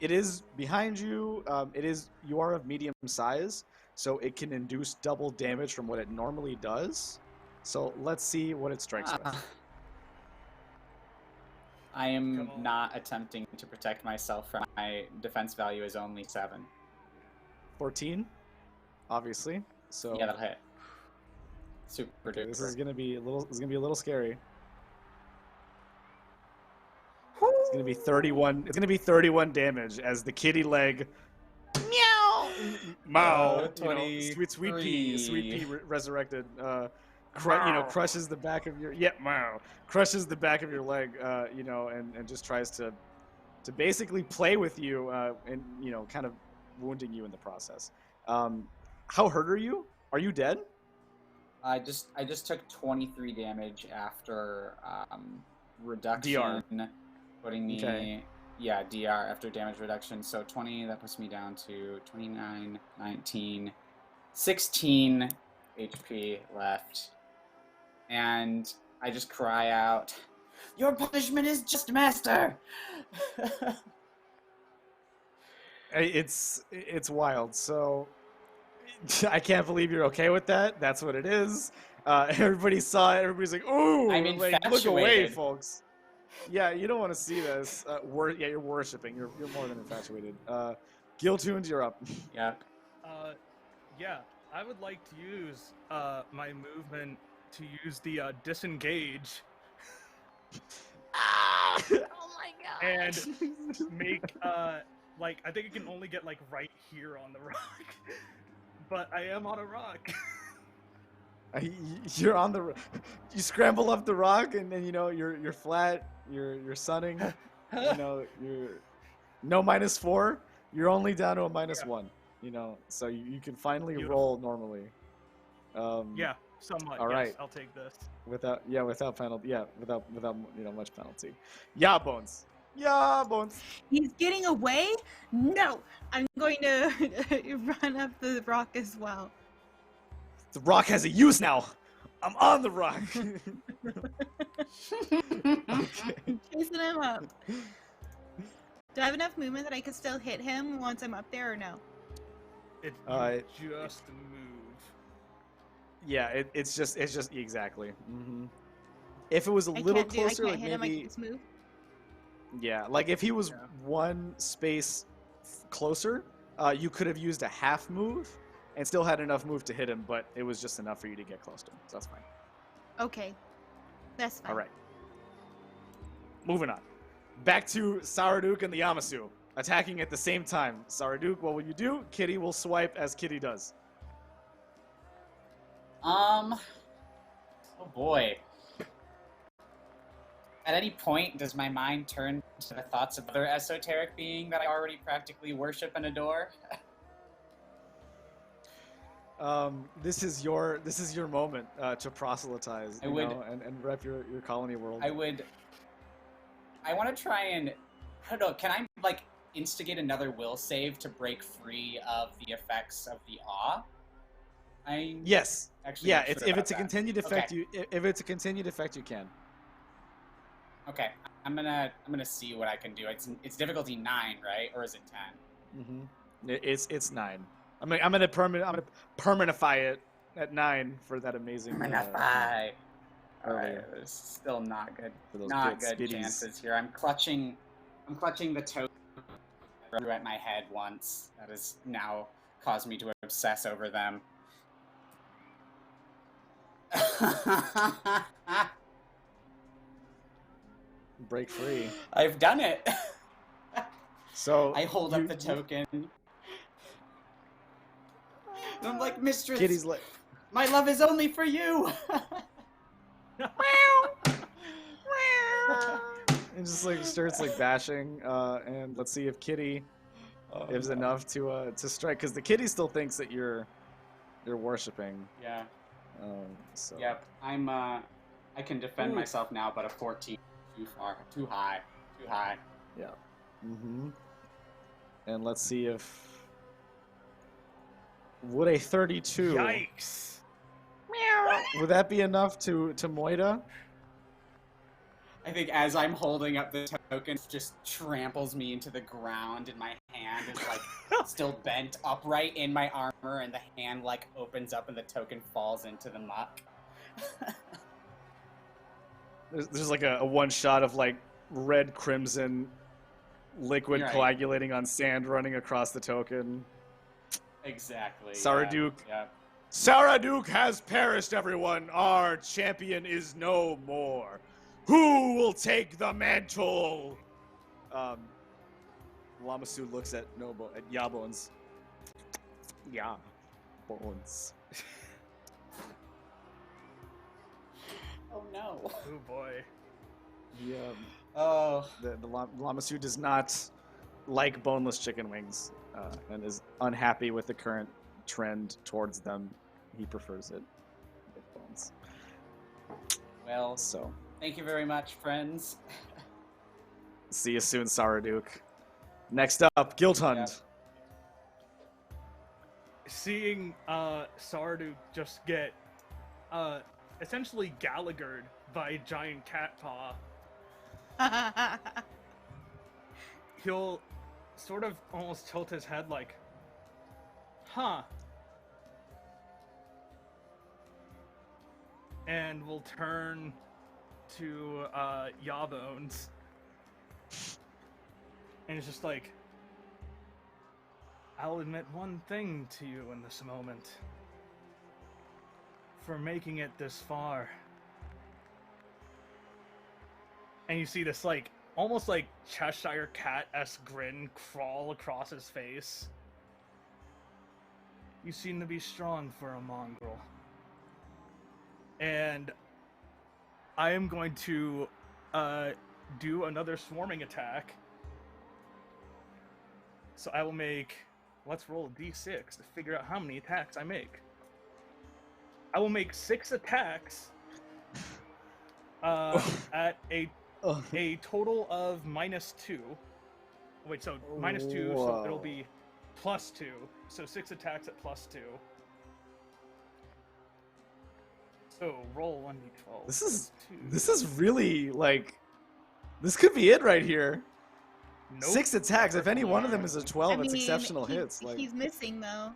It is behind you. You are of medium size, so it can induce double damage from what it normally does. So let's see what it strikes with. I am Come on. not attempting to protect myself from my defense value is only 7. 14, obviously. So Yeah, that'll hit. Super okay, duper. this is gonna be a little. It's gonna be a little scary. It's gonna be 31. It's gonna be 31 damage as the kitty leg. Meow. Mao. Sweet pea resurrected. Crushes the back of your crushes the back of your leg. And just tries to basically play with you. And kind of wounding you in the process. How hurt are you? Are you dead? I just took 23 damage after reduction. DR. Putting me Okay. Yeah, DR after damage reduction. So 20, that puts me down to 29, 19, 16 HP left. And I just cry out, "Your punishment is just, master!" It's wild. So I can't believe you're okay with that. That's what it is. Everybody saw it. Everybody's like, "Ooh!" I'm Like, look away, infatuated. folks. Yeah, you don't want to see this. You're worshiping. You're more than infatuated. Giltoons, you're up. Yep. Yeah, I would like to use my movement to use the disengage Oh my god! and make I think it can only get like right here on the rock, but I am on a rock. You're on the. You scramble up the rock, and then you're flat. You're sunning. You're no -4. You're only down to a -1. So you can finally Beautiful. roll normally. Yeah, somewhat. All Yes, right. I'll take this. Without penalty. Yeah, without much penalty. Yeah, Bones. Yeah, Bones. He's getting away? No! I'm going to run up the rock as well. The rock has a use now. I'm on the rock. I'm chasing him up. Do I have enough movement that I can still hit him once I'm up there or no? It's just a move. Yeah, it's just exactly. If it was a I little can't closer, hit like him, I maybe. can just move. Yeah, like if he was Yeah. one space closer, you could have used a half move and still had enough move to hit him, but it was just enough for you to get close to him. So that's fine. Okay. That's fine. All right. Moving on. Back to Saraduk and the Yamasu. Attacking at the same time. Saraduk, what will you do? Kitty will swipe as Kitty does. Oh boy. At any point, does my mind turn to the thoughts of other esoteric being that I already practically worship and adore? This is your moment to proselytize, and rep your colony world. I want to try and, I don't know, can I, instigate another will save to break free of the effects of the awe? Yes. Actually Yeah. not sure If about it's a that. continued effect, Okay. if it's a continued effect, you can. Okay, I'm gonna see what I can do. It's difficulty 9, right? Or is it 10? It's 9. I'm gonna permanify it at 9 for that amazing. Alright, earlier. it's still not good. For those Not good good spitties. chances here. I'm clutching the token at my head once. That has now caused me to obsess over them. Break free. I've done it. So I hold up the token. And I'm like, "Mistress, Kitty's like. my love is only for you." And just starts bashing, and let's see if Kitty is enough to strike, because the Kitty still thinks that you're worshiping. Yeah. So. Yep, I can defend Ooh. myself now, but a 14 too far, too high. Yeah. Mm-hmm. And let's see if would a 32 Yikes! would that be enough to Moida? I think as I'm holding up the token, it just tramples me into the ground, and my hand is like still bent upright in my armor, and the hand like opens up, and the token falls into the muck. There's like a one shot of like red crimson liquid Right. coagulating on sand running across the token. Exactly. Saraduke. Yeah. Saraduke has perished, everyone. Our champion is no more. Who will take the mantle? Lamasu looks at Yabones. Yeah, Bones. Oh no. Oh boy. Yeah. Oh. The Lamasu does not like boneless chicken wings and is unhappy with the current trend towards them. He prefers it with bones. Well, So, thank you very much, friends. see you soon, Saraduke. Next up, Guildhund. Yep. Seeing Saraduke just get essentially Gallaghered by a giant cat paw, he'll sort of almost tilt his head like, huh. And will turn to Yawbones. And it's just like, I'll admit one thing to you in this moment. For making it this far. And you see this like, almost like Cheshire Cat-esque grin crawl across his face. You seem to be strong for a mongrel. And I am going to do another swarming attack. So I will make, let's roll a d6 to figure out how many attacks I make. I will make 6 attacks at a total of -2. Wait, so -2, so it'll be +2. So 6 attacks at +2. So roll 1d12. This is really like, this could be it right here. Nope. 6 attacks. If any one of them is a 12, I it's mean, exceptional hits. Like he's missing though.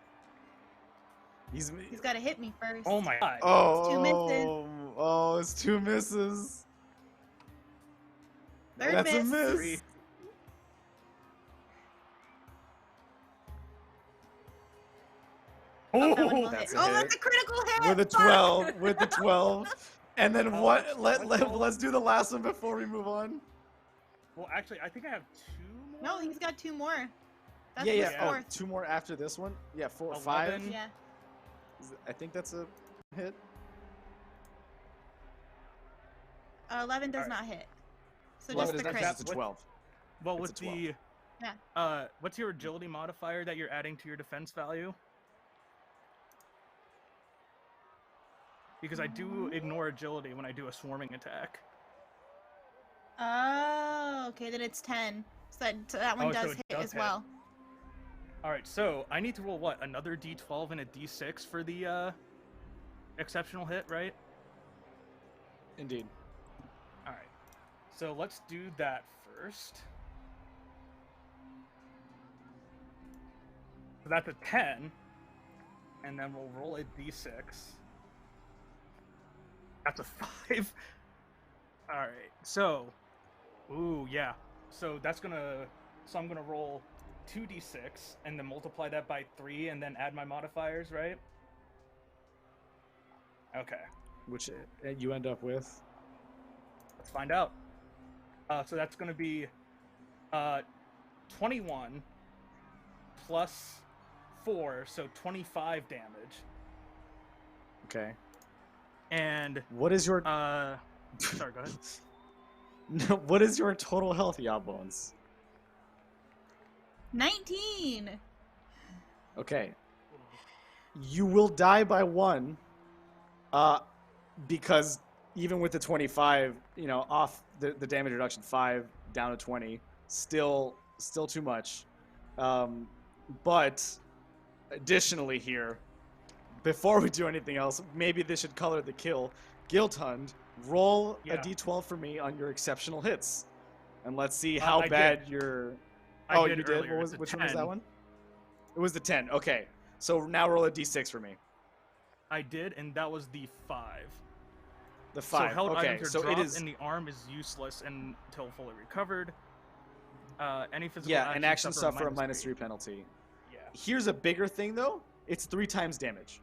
he's He's got to hit me first. Oh my god. oh, It's 2 misses. oh, it's 2 misses. Third That's miss. a miss. 3. Oh, that one will That's hit. a Oh, hit. that's a critical hit. With a Fuck. 12, with the 12. And then Oh, what? let's roll. Let's do the last one before we move on. Well, actually, I think I have 2 more. No, he's got 2 more. That's yeah, his yeah. Oh, fourth. 2 more after this one. Yeah, 4, 11. 5. Yeah. I think that's a hit. 11 does Alright. not hit. So 11 just the is crit. not, it's a 12. Well, It's with a 12. the Yeah. what's your agility modifier that you're adding to your defense value? Because I do ignore agility when I do a swarming attack. Oh, okay, then it's 10. So that one Oh, so does it hit does as hit. well. All right, so I need to roll what? Another d12 and a d6 for the exceptional hit, right? Indeed. All right. So let's do that first. So that's a 10, and then we'll roll a d6. That's a 5. All right. So, ooh, yeah. So that's gonna. So I'm gonna roll 2d6 and then multiply that by 3 and then add my modifiers, right? Okay. Which you end up with. Let's find out. So that's going to be 21 plus 4, so 25 damage. Okay. And What is your sorry, go ahead. no, what is your total health, Yawbones? 19. Okay. You will die by 1 Because even with the 25, you know, off the damage reduction 5 down to 20, still too much. But additionally here, before we do anything else, maybe this should color the kill. Gilthund, roll a Yeah. d12 for me on your exceptional hits, and let's see I how did. bad your. I Oh, did you did. earlier. It's a Which one was that 10. one? It was the 10. Okay, so now roll a d6 for me. I did, and that was the 5. The So 5. held Okay, items are so dropped, it is. and the arm is useless until fully recovered. Any physical Yeah, and actions actions suffer a -3 penalty. Yeah. Here's a bigger thing though. It's 3 times damage.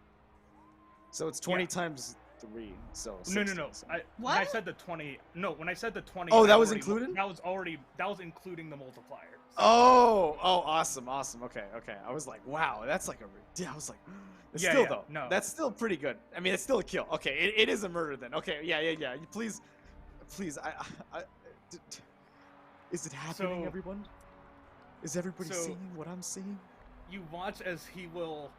So it's 20 Yeah. times 3. So No. 60, so- When I What? said the 20, when I said the 20. Oh, I that was already- included? That was including the multiplier. So, Oh, awesome. Okay. I was like, wow, that's like I was like, it's Yeah, still yeah, though. no. That's still pretty good. I mean, it's still a kill. Okay, it is a murder then. Okay, yeah. You please, is it happening, So- everyone? Is everybody so- seeing what I'm seeing? you watch as he will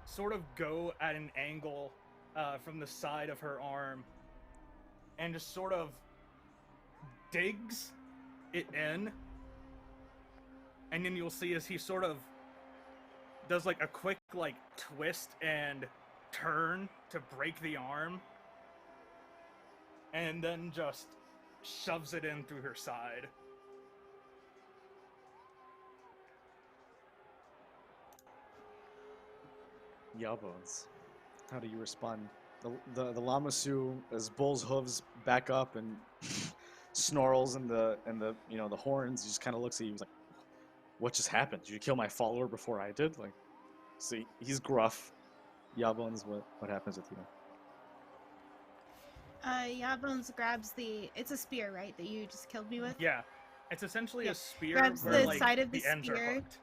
sort of go at an angle from the side of her arm and just sort of digs it in, and then you'll see as he sort of does like a quick like twist and turn to break the arm, and then just shoves it in through her side. Yawbones, how do you respond? The Lamasu, as Bull's hooves back up and snarls and the the horns, he just kind of looks at you. He's like, "What just happened? Did you kill my follower before I did?" Like, see, he's gruff. Yawbones, what happens with you? Yawbones grabs it's a spear, right, that you just killed me with? Yeah, it's essentially Yeah. a spear Grabs where the like side of the ends are spear. hooked.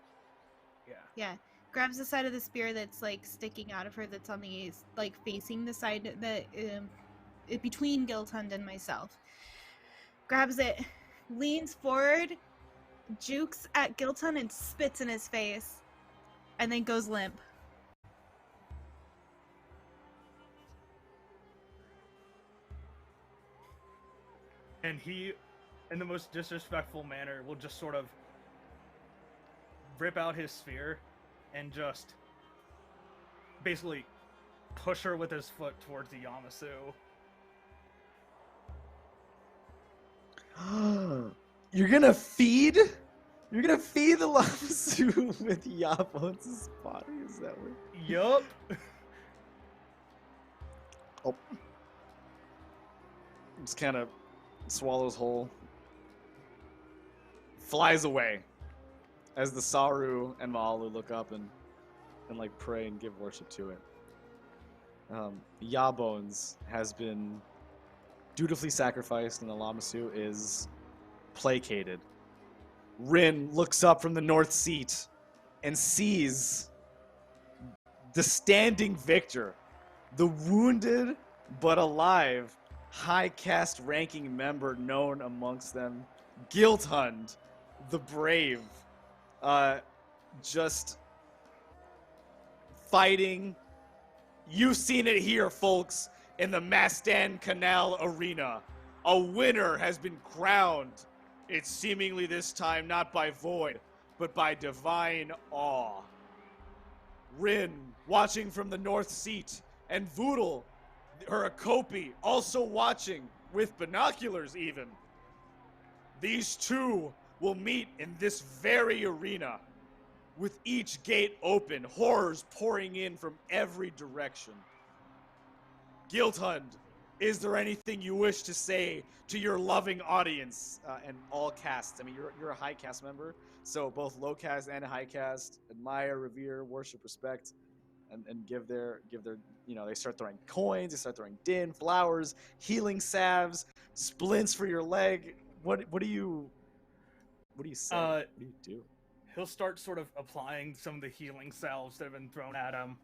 Yeah. Yeah. Grabs the side of the spear that's like sticking out of her, that's on the like facing the side that between Gilthund and myself. Grabs it, leans forward, jukes at Gilthund and spits in his face, and then goes limp. And he, in the most disrespectful manner, will just sort of rip out his sphere and just basically push her with his foot towards the Yamasu. You're gonna feed the Lamasu with Yawbones' body? Is that what? Yup. Oh. Just kind of swallows whole. Flies away. As the Saru and Maalu look up and like pray and give worship to it. Yawbones has been dutifully sacrificed and the Lamasu is placated. Rin looks up from the north seat and sees the standing victor, the wounded but alive high caste ranking member known amongst them, Gilthund, the brave, just fighting. You've seen it here, folks, in the Mastan Canal Arena. A winner has been crowned. It's seemingly this time not by void, but by divine awe. Rin, watching from the north seat, and Voodle, her Akopi, also watching, with binoculars even. These two will meet in this very arena, with each gate open, horrors pouring in from every direction. Gilthund, is there anything you wish to say to your loving audience and all casts? I mean, you're a high caste member, so both low caste and high caste admire, revere, worship, respect, and give their they start throwing coins, they start throwing din, flowers, healing salves, splints for your leg. What do you say? What do you do? He'll start sort of applying some of the healing salves that have been thrown at him.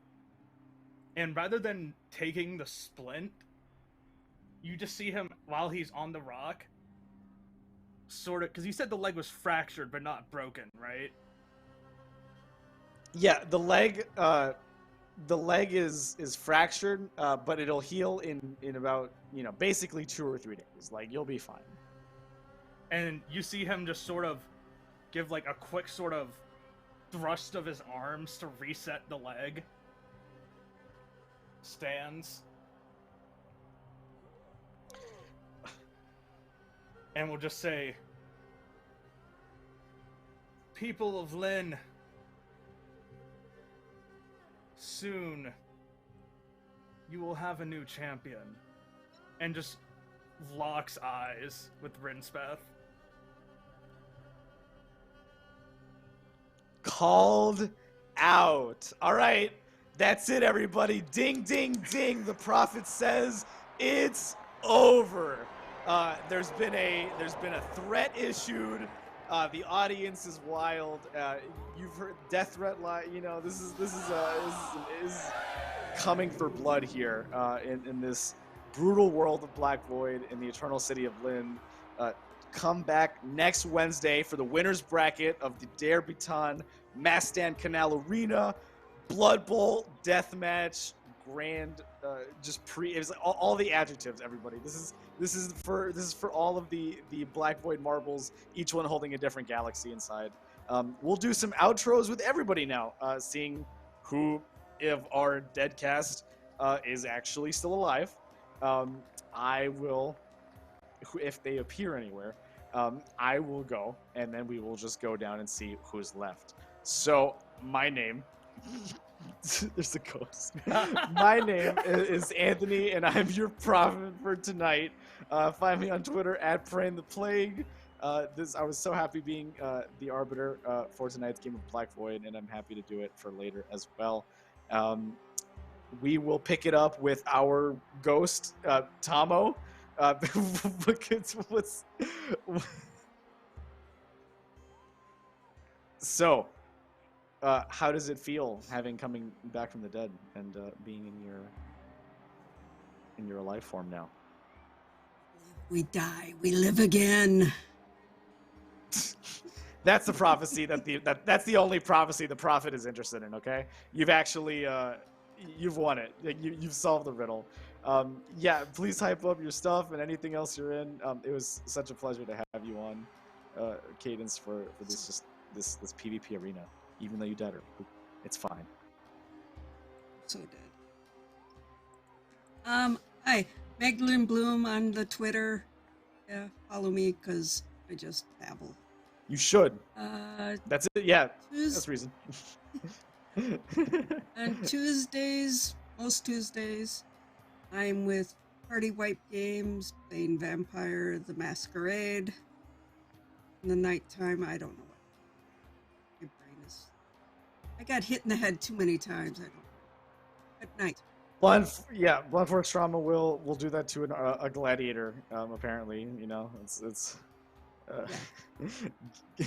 And rather than taking the splint, you just see him, while he's on the rock, sort of, because you said the leg was fractured but not broken, right? Yeah, the leg the leg is fractured, but it'll heal in about basically 2 or 3 days. Like you'll be fine. And you see him just sort of give like a quick sort of thrust of his arms to reset the leg. Stands. And we'll just say, people of Lynn, soon you will have a new champion. And just locks eyes with Rinspeth. Called out. All right, that's it, everybody. Ding, ding, ding. The prophet says it's over. There's been a threat issued. The audience is wild. You've heard death threat line. This is coming for blood here in this brutal world of Black Void in the Eternal City of Lynn. Come back next Wednesday for the winner's bracket of the Derbyton Mastan Canal Arena Blood Bowl Deathmatch Grand. It was all the adjectives. Everybody, this is for all of the Black Void marbles, each one holding a different galaxy inside. We'll do some outros with everybody now, seeing who of our dead cast is actually still alive. I will, if they appear anywhere, I will go, and then we will just go down and see who's left. So, my name, there's a ghost. My name is Anthony, and I'm your prophet for tonight. Find me on Twitter at PrayingThePlague. I was so happy being the Arbiter for tonight's game of Black Void, and I'm happy to do it for later as well. We will pick it up with our ghost, Tomo. So, how does it feel coming back from the dead and being in your life form now? We die, we live again. That's the prophecy that's the only prophecy the prophet is interested in. Okay, you've actually you've won it. You've solved the riddle. Yeah, please hype up your stuff and anything else you're in. It was such a pleasure to have you on, Cadence, for this PvP arena. Even though you died, it's fine. So dead. Hi, Magdalene Bloom on the Twitter. Yeah, follow me because I just babble. You should. That's it. Yeah, that's the reason. On Tuesdays, most Tuesdays, I'm with Party Wipe Games, playing Vampire the Masquerade. In the nighttime, I don't know what. My brain is. I got hit in the head too many times. I don't know. At night. Blunt Force Trauma will do that to a gladiator. Apparently, it's.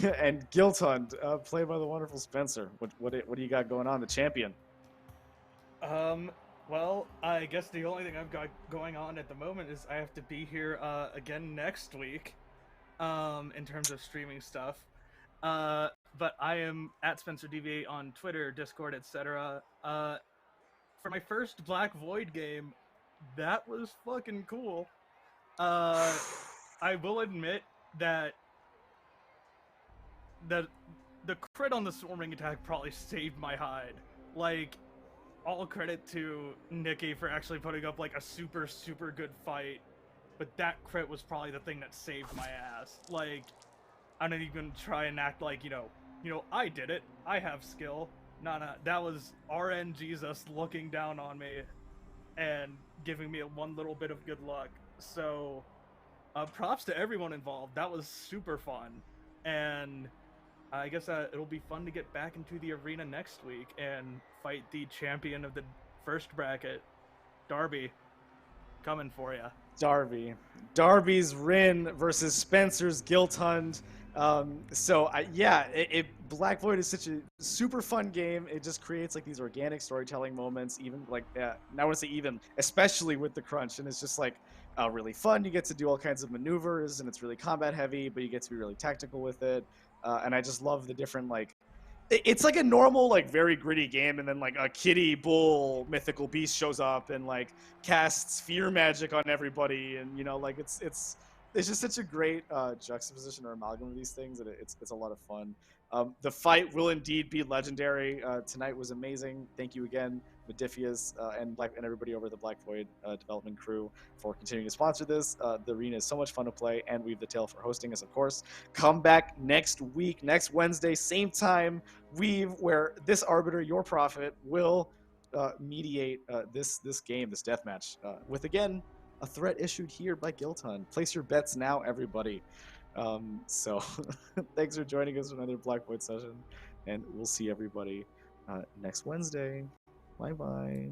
And Guilt Hunt, played by the wonderful Spencer. What do you got going on, the champion? Well, I guess the only thing I've got going on at the moment is I have to be here again next week, in terms of streaming stuff. But I am at SpencerDVA on Twitter, Discord, etc. For my first Black Void game, that was fucking cool. I will admit that the crit on the swarming attack probably saved my hide. Like, all credit to Nikki for actually putting up like a super good fight, but that crit was probably the thing that saved my ass. Like, I don't even try and act like I did it, I have skill. Nah, that was RN Jesus looking down on me and giving me one little bit of good luck. So props to everyone involved. That was super fun, and I guess it'll be fun to get back into the arena next week and fight the champion of the first bracket, Darby. Coming for ya. Darby's Rin versus Spencer's Guilt Hunt. Black Void is such a super fun game. It just creates like these organic storytelling moments, even like I want to say even, especially with the crunch, and it's just like really fun. You get to do all kinds of maneuvers, and it's really combat heavy, but you get to be really tactical with it. And I just love the different like It's like a normal, like very gritty game, and then like a kitty bull mythical beast shows up and like casts fear magic on everybody, and you know, like it's just such a great juxtaposition or amalgam of these things, and it's a lot of fun. The fight will indeed be legendary. Tonight was amazing. Thank you again, Modifius, and everybody over the Black Void development crew for continuing to sponsor this. The arena is so much fun to play, and Weave the Tail for hosting us, of course. Come back next week, next Wednesday, same time, Weave, where this Arbiter, your prophet, will mediate this game, this deathmatch, with again a threat issued here by Gilton. Place your bets now, everybody. So thanks for joining us for another Black Void session, and we'll see everybody next Wednesday. Bye bye.